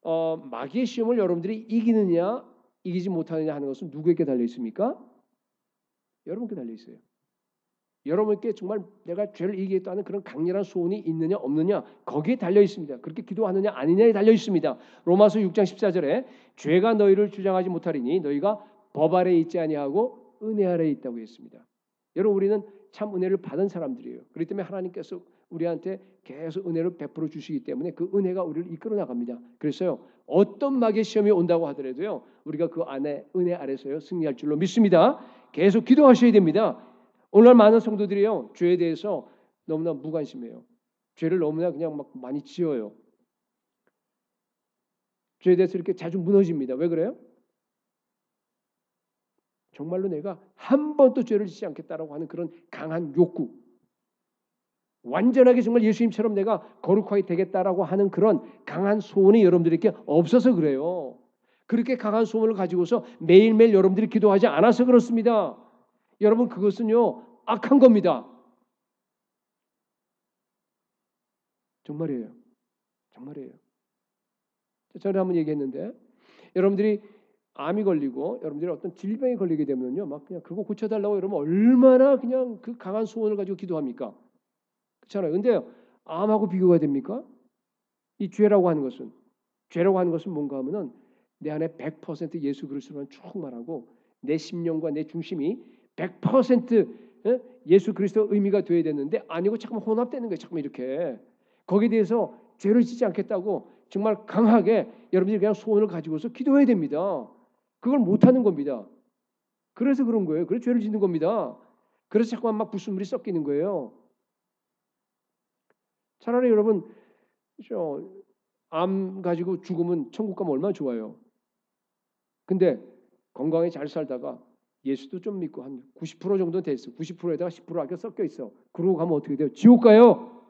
마귀의 시험을 여러분들이 이기느냐 이기지 못하느냐 하는 것은 누구에게 달려 있습니까? 여러분께 달려 있어요. 여러분께 정말 내가 죄를 이기겠다는 그런 강렬한 소원이 있느냐 없느냐 거기에 달려 있습니다. 그렇게 기도하느냐 아니냐에 달려 있습니다. 로마서 6장 14절에 죄가 너희를 주장하지 못하리니 너희가 법 아래에 있지 아니하고 은혜 아래에 있다고 했습니다. 여러분 우리는 참 은혜를 받은 사람들이에요. 그렇기 때문에 하나님께서 우리한테 계속 은혜를 베풀어 주시기 때문에 그 은혜가 우리를 이끌어 나갑니다. 그래서요 어떤 마귀의 시험이 온다고 하더라도요 우리가 그 안에 은혜 아래서요 승리할 줄로 믿습니다. 계속 기도하셔야 됩니다. 오늘날 많은 성도들이요 죄에 대해서 너무나 무관심해요. 죄를 너무나 그냥 막 많이 지어요. 죄에 대해서 이렇게 자주 무너집니다. 왜 그래요? 정말로 내가 한 번도 죄를 짓지 않겠다라고 하는 그런 강한 욕구, 완전하게 정말 예수님처럼 내가 거룩하게 되겠다라고 하는 그런 강한 소원이 여러분들에게 없어서 그래요. 그렇게 강한 소원을 가지고서 매일매일 여러분들이 기도하지 않아서 그렇습니다. 여러분 그것은요 악한 겁니다. 정말이에요. 정말이에요. 전에 한번 얘기했는데 여러분들이 암이 걸리고 여러분들이 어떤 질병에 걸리게 되면요 막 그냥 그거 고쳐달라고 여러분 얼마나 그냥 그 강한 소원을 가지고 기도합니까? 그렇잖아요. 근데 암하고 비교가 됩니까? 이 죄라고 하는 것은 뭔가 하면은 내 안에 100% 예수 그리스도만 충만하고 내 심령과 내 중심이 100% 예수 그리스도 의미가 돼야 되는데 아니고 자꾸 혼합되는 거예요. 자꾸 이렇게 거기에 대해서 죄를 짓지 않겠다고 정말 강하게 여러분들이 그냥 소원을 가지고서 기도해야 됩니다. 그걸 못하는 겁니다. 그래서 그런 거예요. 그래서 죄를 짓는 겁니다. 그래서 자꾸만 막 불순물이 섞이는 거예요. 차라리 여러분 암 가지고 죽으면 천국 가면 얼마나 좋아요. 근데 건강히 잘 살다가 예수도 좀 믿고 한 90% 정도 돼 있어. 90%에다가 10% 아껴 섞여 있어. 그러고 가면 어떻게 돼요? 지옥 가요.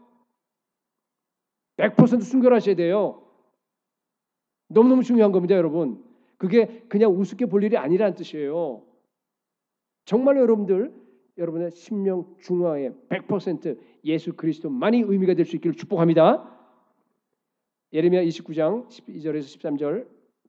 100% 순결하셔야 돼요. 너무너무 중요한 겁니다, 여러분. 그게 그냥 우습게 볼 일이 아니라는 뜻이에요. 정말로 여러분의 심령 중앙에 100% 예수 그리스도만이 의미가 될 수 있기를 축복합니다. 예레미야 29장 12절에서 13절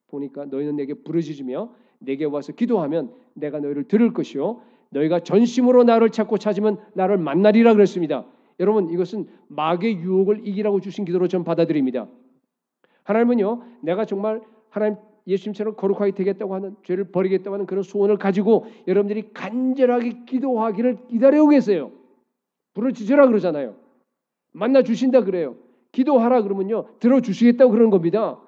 보니까 너희는 내게 부르짖으며 내게 와서 기도하면 내가 너희를 들을 것이요 너희가 전심으로 나를 찾으면 나를 만나리라 그랬습니다. 여러분 이것은 마귀의 유혹을 이기라고 주신 기도로 전 받아들입니다. 하나님은요 내가 정말 하나님 예수님처럼 거룩하게 되겠다고 하는 죄를 버리겠다고 하는 그런 소원을 가지고 여러분들이 간절하게 기도하기를 기다리고 계세요. 부르짖으라 그러잖아요. 만나 주신다 그래요. 기도하라 그러면요 들어주시겠다고 그러는 겁니다.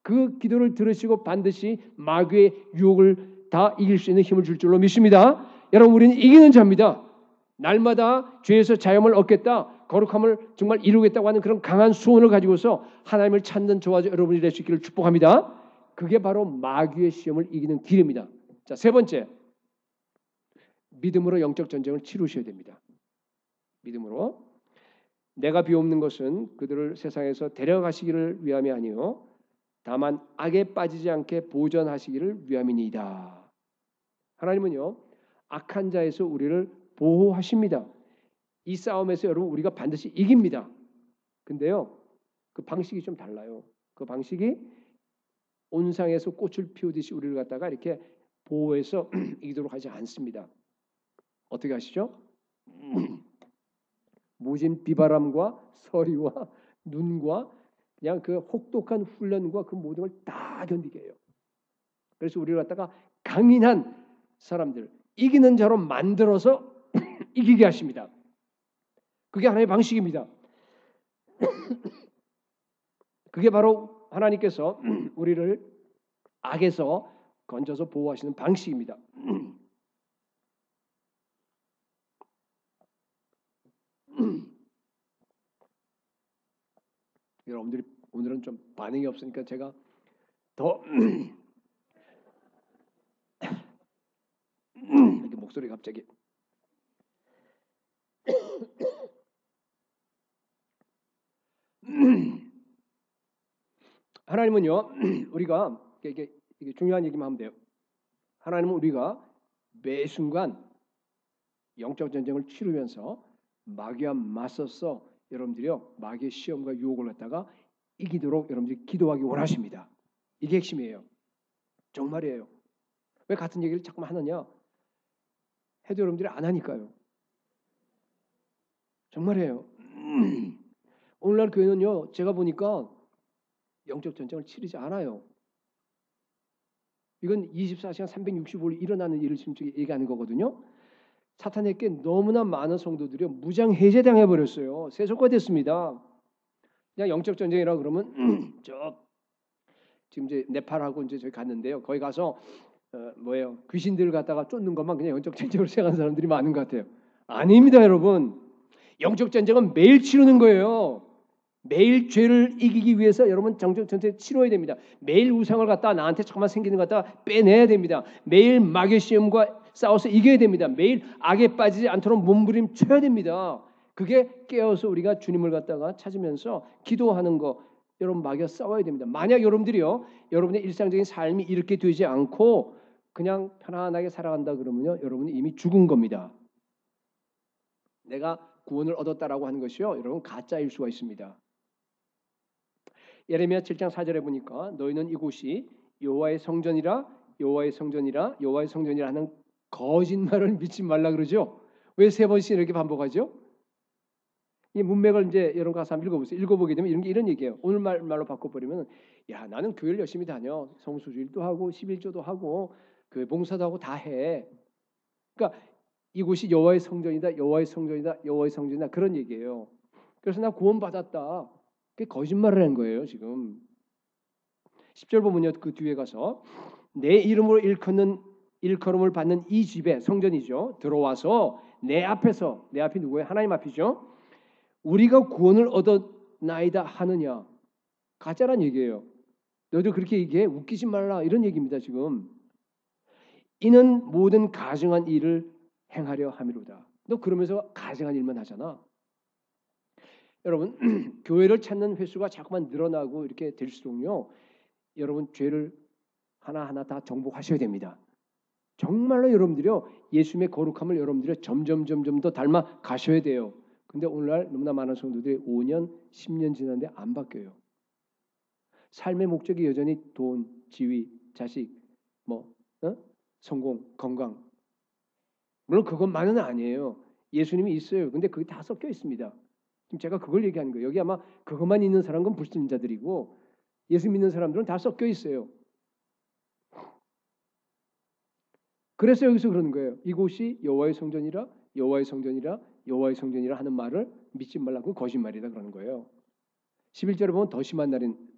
그 기도를 들으시고 반드시 마귀의 유혹을 다 이길 수 있는 힘을 줄 줄로 믿습니다. 여러분 우리는 이기는 자입니다. 날마다 죄에서 자유함을 얻겠다, 거룩함을 정말 이루겠다고 하는 그런 강한 소원을 가지고서 하나님을 찾는 저와 여러분이 될 수 있기를 축복합니다. 그게 바로 마귀의 시험을 이기는 길입니다. 자, 세 번째, 믿음으로 영적 전쟁을 치르셔야 됩니다. 믿음으로. 내가 비옵는 것은 그들을 세상에서 데려가시기를 위함이 아니요 다만 악에 빠지지 않게 보전하시기를 위함이니이다. 하나님은요 악한 자에서 우리를 보호하십니다. 이 싸움에서 여러분 우리가 반드시 이깁니다. 근데요 그 방식이 좀 달라요. 그 방식이 온상에서 꽃을 피우듯이 우리를 갖다가 이렇게 보호해서 이기도록 하지 않습니다. 어떻게 하시죠? 모진 비바람과 서리와 눈과 그냥 그 혹독한 훈련과 그 모든 걸 다 견디게 해요. 그래서 우리를 갖다가 강인한 사람들, 이기는 자로 만들어서 이기게 하십니다. 그게 하나님의 방식입니다. 그게 바로 하나님께서 우리를 악에서 건져서 보호하시는 방식입니다. 여러분들이 오늘은 좀 반응이 없으니까 제가 더 이렇게 목소리가 갑자기 하나님은요 우리가 이게 중요한 얘기만 하면 돼요. 하나님은 우리가 매 순간 영적 전쟁을 치르면서 마귀와 맞서서 여러분들이요 마귀의 시험과 유혹을 갖다가 이기도록 여러분들이 기도하기 원하십니다. 이게 핵심이에요. 정말이에요. 왜 같은 얘기를 자꾸만 하느냐? 해도 여러분들이 안 하니까요. 정말이에요. 오늘날 교회는요 제가 보니까 영적 전쟁을 치르지 않아요. 이건 24시간 365일 일어나는 일을 지금 얘기하는 거거든요. 사탄에게 너무나 많은 성도들이 무장 해제당해 버렸어요. 세속화됐습니다. 그냥 영적 전쟁이라 그러면 저 지금 이제 네팔하고 이제 저희 갔는데요. 거기 가서 귀신들 갖다가 쫓는 것만 그냥 영적 전쟁으로 생각하는 사람들이 많은 것 같아요. 아닙니다, 여러분. 영적 전쟁은 매일 치르는 거예요. 매일 죄를 이기기 위해서 여러분 영적 전쟁 치러야 됩니다. 매일 우상을 갖다 나한테 잠깐만 생기는 것 갖다 빼내야 됩니다. 매일 마귀의 시험과 싸워서 이겨야 됩니다. 매일 악에 빠지지 않도록 몸부림쳐야 됩니다. 그게 깨어서 우리가 주님을 갖다가 찾으면서 기도하는 거 여러분 마귀와 싸워야 됩니다. 만약 여러분들이요 여러분의 일상적인 삶이 이렇게 되지 않고 그냥 편안하게 살아간다 그러면요 여러분이 이미 죽은 겁니다. 내가 구원을 얻었다라고 하는 것이요 여러분 가짜일 수가 있습니다. 예레미야 7장 4절에 보니까 너희는 이곳이 여호와의 성전이라 여호와의 성전이라 여호와의 성전이라 하는 거짓말을 믿지 말라 그러죠. 왜 세 번씩 이렇게 반복하죠? 이 문맥을 이제 여러분 가서 한번 읽어보세요. 읽어보게 되면 이런 얘기예요. 오늘 말로 바꿔버리면 야 나는 교회를 열심히 다녀. 성수주일도 하고 11조도 하고 교회 봉사도 하고 다 해. 그러니까 이곳이 여호와의 성전이다. 여호와의 성전이다. 여호와의 성전이다. 그런 얘기예요. 그래서 나 구원받았다. 그게 거짓말을 한 거예요. 지금 10절 보면요. 그 뒤에 가서 내 이름으로 일컬음을 받는 이 집에 성전이죠. 들어와서 내 앞에서 내 앞이 누구예요? 하나님 앞이죠. 우리가 구원을 얻었나이다 하느냐. 가짜란 얘기예요. 너희들 그렇게 얘기해. 웃기지 말라. 이런 얘기입니다. 지금. 이는 모든 가증한 일을 행하려 함이로다. 너 그러면서 가증한 일만 하잖아. 여러분 교회를 찾는 횟수가 자꾸만 늘어나고 이렇게 될수록요. 여러분 죄를 하나하나 다 정복하셔야 됩니다. 정말로 여러분들이요. 예수님의 거룩함을 여러분들이 점점 더 닮아 가셔야 돼요. 근데 오늘날 너무나 많은 성도들이 5년, 10년 지났는데 안 바뀌어요. 삶의 목적이 여전히 돈, 지위, 자식, 어? 성공, 건강. 물론 그것만은 아니에요. 예수님이 있어요. 근데 그게 다 섞여 있습니다. 지금 제가 그걸 얘기하는 거예요. 여기 아마 그것만 있는 사람은 불신자들이고 예수 믿는 사람들은 다 섞여 있어요. 그래서 여기서 그러는 거예요. 이곳이 여호와의 성전이라 여호와의 성전이라 여호와의 성전이라 하는 말을 믿지 말라고 거짓말이다 그러는 거예요. 11절에 보면 더 심한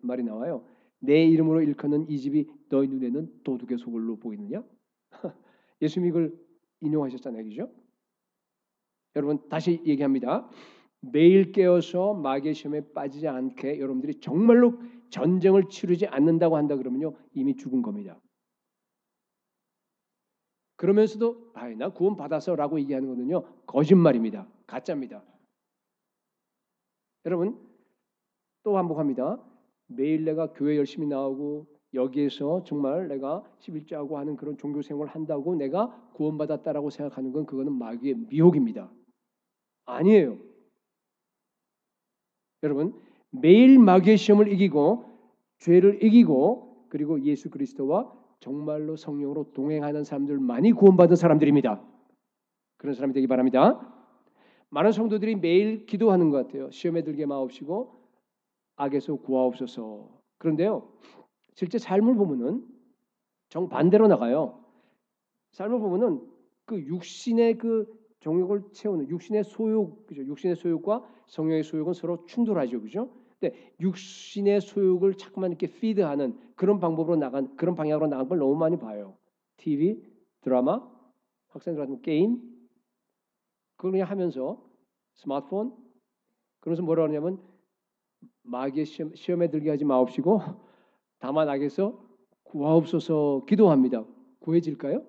말이 나와요. 내 이름으로 일컫는 이 집이 너희 눈에는 도둑의 소굴로 보이느냐? 예수님이 이걸 인용하셨잖아요. 그죠? 여러분 다시 얘기합니다. 매일 깨어서 마귀의 시험에 빠지지 않게 여러분들이 정말로 전쟁을 치르지 않는다고 한다 그러면요. 이미 죽은 겁니다. 그러면서도 나 구원 받아서라고 얘기하는 거는요. 거짓말입니다. 가짜입니다. 여러분 또 반복합니다. 매일 내가 교회 열심히 나오고 여기에서 정말 내가 11조하고 하는 그런 종교 생활을 한다고 내가 구원받았다라고 생각하는 건 그거는 마귀의 미혹입니다. 아니에요. 여러분 매일 마귀의 시험을 이기고 죄를 이기고 그리고 예수 그리스도와 정말로 성령으로 동행하는 사람들만이 구원받은 사람들입니다. 그런 사람이 되기 바랍니다. 많은 성도들이 매일 기도하는 것 같아요. 시험에 들게 마옵시고 악에서 구하옵소서. 그런데요. 실제 삶을 보면은 정반대로 나가요. 삶을 보면은 그 육신의 그 정욕을 채우는 육신의 소욕, 그죠? 육신의 소욕과 성령의 소욕은 서로 충돌하죠. 그죠? 근데 육신의 소욕을 자꾸만 이렇게 피드하는 그런 방법으로 나간 그런 방향으로 나간 걸 너무 많이 봐요. TV, 드라마, 학생들한테 게임 그걸 그냥 하면서 스마트폰 그러면서 뭐라 그러냐면 마귀의 시험에 들게 하지 마옵시고 다만 악에서 구하옵소서 기도합니다. 구해질까요?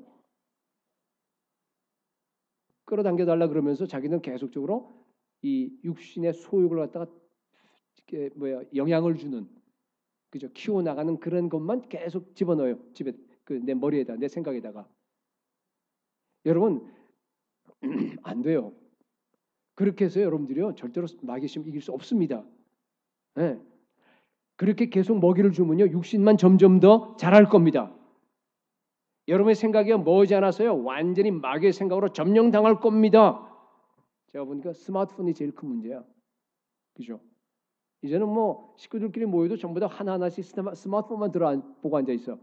끌어당겨 달라 그러면서 자기는 계속적으로 이 육신의 소욕을 갖다가 영향을 주는 그죠? 키워 나가는 그런 것만 계속 집어넣어요. 집에 내 머리에다 내 생각에다가 여러분 안 돼요. 그렇게 해서 여러분들이요 절대로 마귀의 시험 이길 수 없습니다. 네. 그렇게 계속 먹이를 주면요 육신만 점점 더 자랄 겁니다. 여러분의 생각이 머지 않아서요 완전히 마귀의 생각으로 점령당할 겁니다. 제가 보니까 스마트폰이 제일 큰 문제야. 그죠? 이제는 뭐 식구들끼리 모여도 전부 다 하나하나씩 스마트폰만 보고 앉아 있어.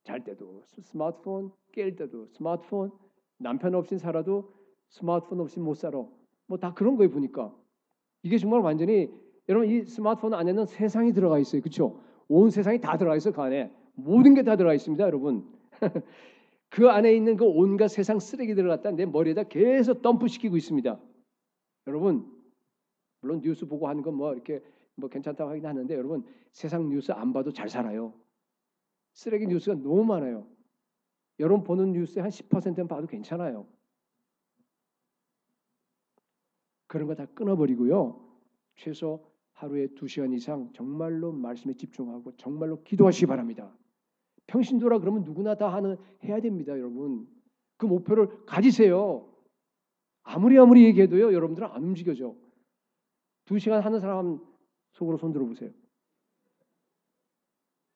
잘 때도 스마트폰, 깰 때도 스마트폰, 남편 없이 살아도 스마트폰 없이 못 살아. 뭐 다 그런 거예요 보니까. 이게 정말 완전히 여러분 이 스마트폰 안에는 세상이 들어가 있어요. 그렇죠? 온 세상이 다 들어가 있어 그 안에. 모든 게 다 들어가 있습니다, 여러분. 그 안에 있는 그 온갖 세상 쓰레기들을 갖다 내 머리에다 계속 덤프시키고 있습니다. 여러분 물론 뉴스 보고 하는 건 뭐 이렇게 뭐 괜찮다고 하긴 하는데 여러분 세상 뉴스 안 봐도 잘 살아요. 쓰레기 뉴스가 너무 많아요. 여러분 보는 뉴스의 한 10%는 봐도 괜찮아요. 그런 거 다 끊어버리고요. 최소 하루에 2시간 이상 정말로 말씀에 집중하고 정말로 기도하시기 바랍니다. 평신도라 그러면 누구나 다 해야 됩니다, 여러분. 그 목표를 가지세요. 아무리 얘기해도요, 여러분들은 안 움직여져. 2시간 하는 사람 속으로 손 들어보세요.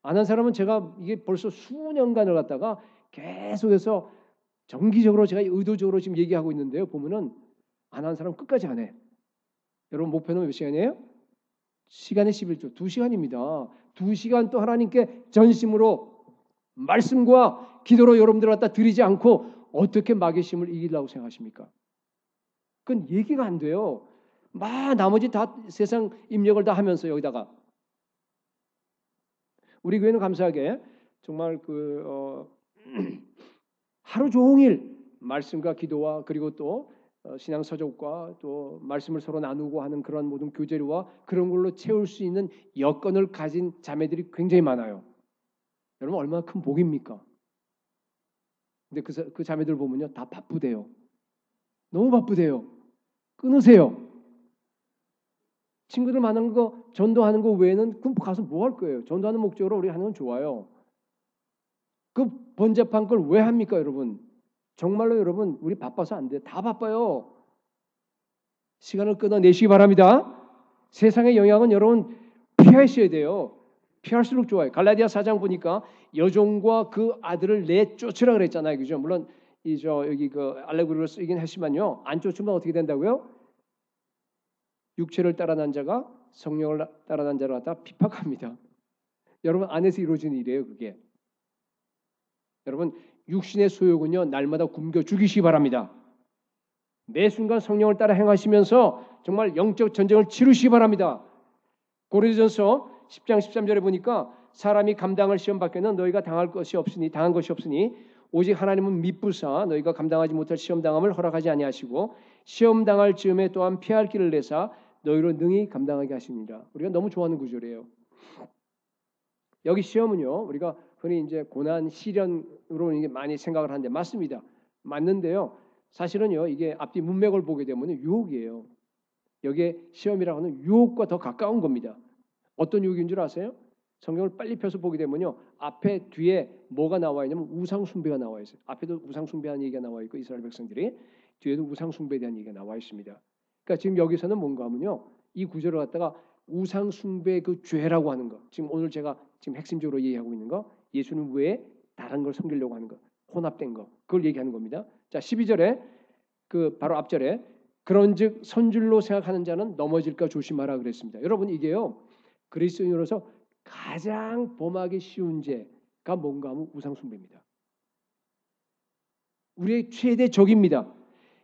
안 한 사람은 제가 이게 벌써 수년간을 갖다가 계속해서 정기적으로 제가 의도적으로 지금 얘기하고 있는데요. 보면은 안 한 사람 끝까지 안 해. 여러분 목표는 몇 시간이에요? 시간의 11조 2시간입니다. 2시간 또 하나님께 전심으로 말씀과 기도로 여러분들 갖다 드리지 않고 어떻게 마귀의 힘을 이기려고 생각하십니까? 그건 얘기가 안 돼요. 막 나머지 다 세상 입력을 다 하면서 여기다가 우리 교회는 감사하게 정말 하루 종일 말씀과 기도와 그리고 또 신앙 서적과 또 말씀을 서로 나누고 하는 그런 모든 교재와 그런 걸로 채울 수 있는 여건을 가진 자매들이 굉장히 많아요. 여러분 얼마나 큰 복입니까? 근데 그 자매들 보면요 다 바쁘대요. 너무 바쁘대요. 끊으세요. 친구들 만나는 거 전도하는 거 외에는 그럼 가서 뭐 할 거예요? 전도하는 목적으로 우리 하는 건 좋아요. 그 번잡한 걸 왜 합니까, 여러분? 정말로 여러분 우리 바빠서 안 돼. 다 바빠요. 시간을 끊어내시기 바랍니다. 세상의 영향은 여러분 피하셔야 돼요. 피할수록 좋아요. 갈라디아 4장 보니까 여종과 그 아들을 내쫓으라 그랬잖아요. 그죠? 물론 여기 그 알레고리로 쓰이긴 했지만요. 안 쫓으면 어떻게 된다고요? 육체를 따라난 자가 성령을 따라난 자를 갖다 비박합니다. 여러분 안에서 이루어지는 일이에요, 그게. 여러분 육신의 소욕은요 날마다 굶겨 죽이시기 바랍니다. 매 순간 성령을 따라 행하시면서 정말 영적 전쟁을 치르시기 바랍니다. 고린도전서 10장 13절에 보니까 사람이 감당할 시험 밖에는 너희가 당한 것이 없으니 오직 하나님은 미쁘사 너희가 감당하지 못할 시험 당함을 허락하지 아니하시고 시험 당할 즈음에 또한 피할 길을 내사 너희로 능히 감당하게 하시니라. 우리가 너무 좋아하는 구절이에요. 여기 시험은요 우리가 흔히 이제 고난 시련으로 이게 많이 생각을 하는데 맞습니다. 맞는데요. 사실은요 이게 앞뒤 문맥을 보게 되면 유혹이에요. 여기에 시험이라고 하는 유혹과 더 가까운 겁니다. 어떤 유혹인 줄 아세요? 성경을 빨리 펴서 보게 되면요 앞에 뒤에 뭐가 나와 있냐면 우상 숭배가 나와 있어요. 앞에도 우상 숭배하는 얘기가 나와 있고 이스라엘 백성들이 뒤에도 우상 숭배에 대한 얘기가 나와 있습니다. 그러니까 지금 여기서는 뭔가 하면요 이 구절을 갖다가 우상 숭배 그 죄라고 하는 거 지금 오늘 제가 지금 핵심적으로 얘기하고 있는 거 예수님 외에 다른 걸 섬기려고 하는 거 혼합된 거 그걸 얘기하는 겁니다. 자 12절에 그 바로 앞절에 그런즉 선줄로 생각하는 자는 넘어질까 조심하라 그랬습니다. 여러분 이게요 그리스도인으로서 가장 범하기 쉬운 죄가 뭔가 하면 우상 숭배입니다. 우리의 최대 적입니다.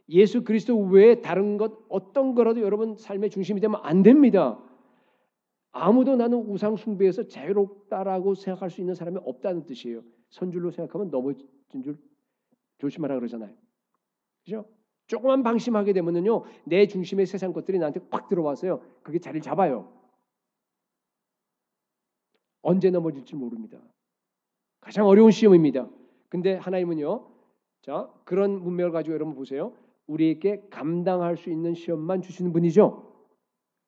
예수 그리스도 외에 다른 것 어떤 거라도 여러분 삶의 중심이 되면 안 됩니다. 아무도 나는 우상 숭배에서 자유롭다라고 생각할 수 있는 사람이 없다는 뜻이에요. 선줄로 생각하면 넘어진 줄 조심하라 그러잖아요. 그죠? 조금만 방심하게 되면요 내 중심의 세상 것들이 나한테 팍 들어와서요 그게 자리를 잡아요. 언제 넘어질지 모릅니다. 가장 어려운 시험입니다. 근데 하나님은요 자 그런 문맥을 가지고 여러분 보세요. 우리에게 감당할 수 있는 시험만 주시는 분이죠.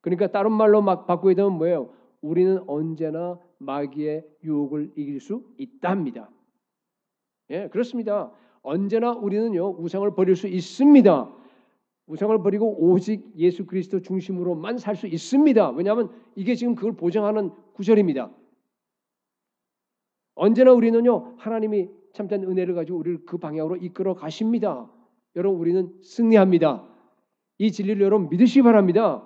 그러니까 다른 말로 막 바꾸게 되면 뭐예요? 우리는 언제나 마귀의 유혹을 이길 수 있답니다. 예, 그렇습니다. 언제나 우리는요 우상을 버릴 수 있습니다. 우상을 버리고 오직 예수 그리스도 중심으로만 살 수 있습니다. 왜냐하면 이게 지금 그걸 보장하는 구절입니다. 언제나 우리는요 하나님이 참된 은혜를 가지고 우리를 그 방향으로 이끌어 가십니다. 여러분 우리는 승리합니다. 이 진리를 여러분 믿으시기 바랍니다.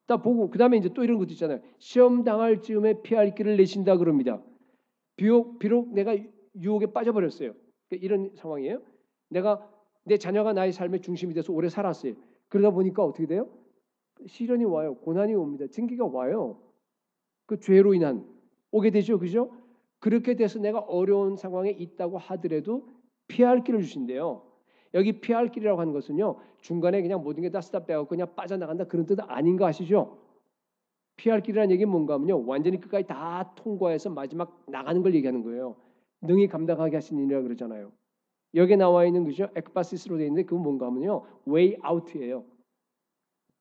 딱 보고 그 다음에 이제 또 이런 것도 있잖아요. 시험 당할 즈음에 피할 길을 내신다 그럽니다. 비록 내가 유혹에 빠져버렸어요. 이런 상황이에요. 내 자녀가 나의 삶의 중심이 돼서 오래 살았어요. 그러다 보니까 어떻게 돼요? 시련이 와요. 고난이 옵니다. 징계가 와요. 그 죄로 인한 오게 되죠. 그죠? 그렇게 돼서 내가 어려운 상황에 있다고 하더라도 피할 길을 주신대요. 여기 피할 길이라고 하는 것은요. 중간에 그냥 모든 게 다 쓰다 빼고 그냥 빠져나간다 그런 뜻 아닌 거 아시죠? 피할 길이라는 얘기는 뭔가 하면요. 완전히 끝까지 다 통과해서 마지막 나가는 걸 얘기하는 거예요. 능히 감당하게 하시니라 그러잖아요. 여기에 나와 있는 그죠? ekbasis 되어 있는데 그건 뭔가 하면요. way out예요.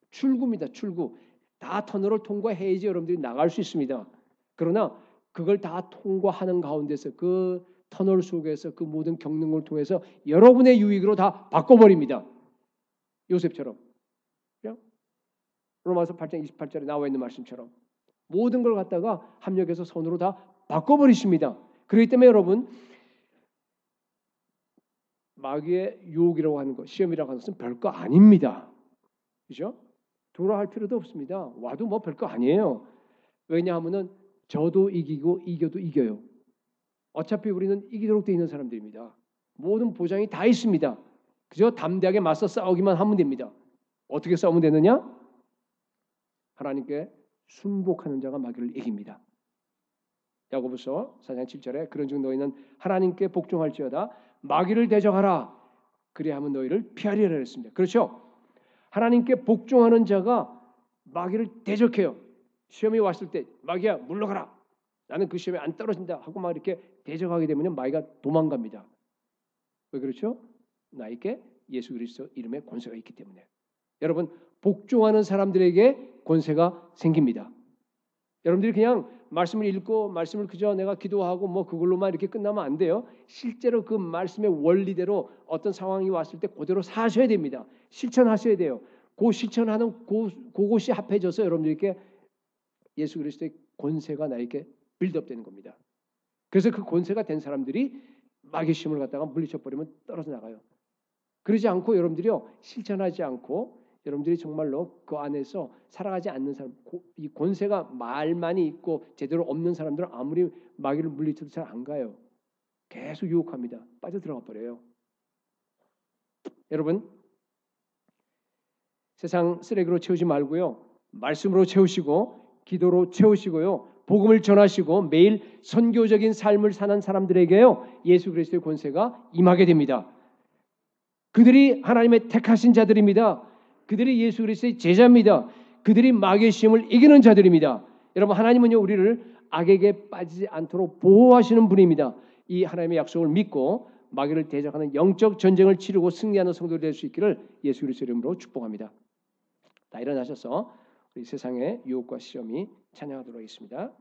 출구입니다. 출구. 다 터널을 통과해야지 여러분들이 나갈 수 있습니다. 그러나 그걸 다 통과하는 가운데서 그 터널 속에서 그 모든 경능을 통해서 여러분의 유익으로 다 바꿔버립니다. 요셉처럼. 로마서 8장 28절에 나와 있는 말씀처럼 모든 걸 갖다가 합력해서 손으로 다 바꿔버리십니다. 그렇기 때문에 여러분 마귀의 유혹이라고 하는 것, 시험이라고 하는 것은 별거 아닙니다. 그죠? 두려워할 필요도 없습니다. 와도 뭐 별거 아니에요. 왜냐하면은 저도 이기고 이겨도 이겨요. 어차피 우리는 이기도록 되어 있는 사람들입니다. 모든 보장이 다 있습니다. 그저 담대하게 맞서 싸우기만 하면 됩니다. 어떻게 싸우면 되느냐? 하나님께 순복하는 자가 마귀를 이깁니다. 야고보서 4장 7절에 그런즉 너희는 하나님께 복종할지어다 마귀를 대적하라 그리하면 너희를 피하리라 했습니다. 그렇죠? 하나님께 복종하는 자가 마귀를 대적해요. 시험이 왔을 때 마귀야 물러가라. 나는 그 시험에 안 떨어진다 하고 막 이렇게 대적하게 되면 마귀가 도망갑니다. 왜 그렇죠? 나에게 예수 그리스도 이름의 권세가 있기 때문에. 여러분 복종하는 사람들에게 권세가 생깁니다. 여러분들이 그냥 말씀을 읽고 말씀을 그저 내가 기도하고 뭐 그걸로만 이렇게 끝나면 안 돼요. 실제로 그 말씀의 원리대로 어떤 상황이 왔을 때 그대로 사셔야 됩니다. 실천하셔야 돼요. 그 실천하는 그곳이 합해져서 여러분들께 예수 그리스도의 권세가 나에게 빌드업되는 겁니다. 그래서 그 권세가 된 사람들이 마귀의 힘을 갖다가 물리쳐 버리면 떨어져 나가요. 그러지 않고 여러분들이요 실천하지 않고 여러분들이 정말로 그 안에서 살아가지 않는 사람, 이 권세가 말만이 있고 제대로 없는 사람들은 아무리 마귀를 물리쳐도 잘 안 가요. 계속 유혹합니다. 빠져 들어가 버려요. 여러분 세상 쓰레기로 채우지 말고요. 말씀으로 채우시고 기도로 채우시고요. 복음을 전하시고 매일 선교적인 삶을 사는 사람들에게요. 예수 그리스도의 권세가 임하게 됩니다. 그들이 하나님의 택하신 자들입니다. 그들이 예수 그리스도의 제자입니다. 그들이 마귀의 시험을 이기는 자들입니다. 여러분 하나님은요 우리를 악에게 빠지지 않도록 보호하시는 분입니다. 이 하나님의 약속을 믿고 마귀를 대적하는 영적 전쟁을 치르고 승리하는 성도들이 될 수 있기를 예수 그리스도의 이름으로 축복합니다. 다 일어나셔서 우리 세상의 유혹과 시험이 찬양하도록 하겠습니다.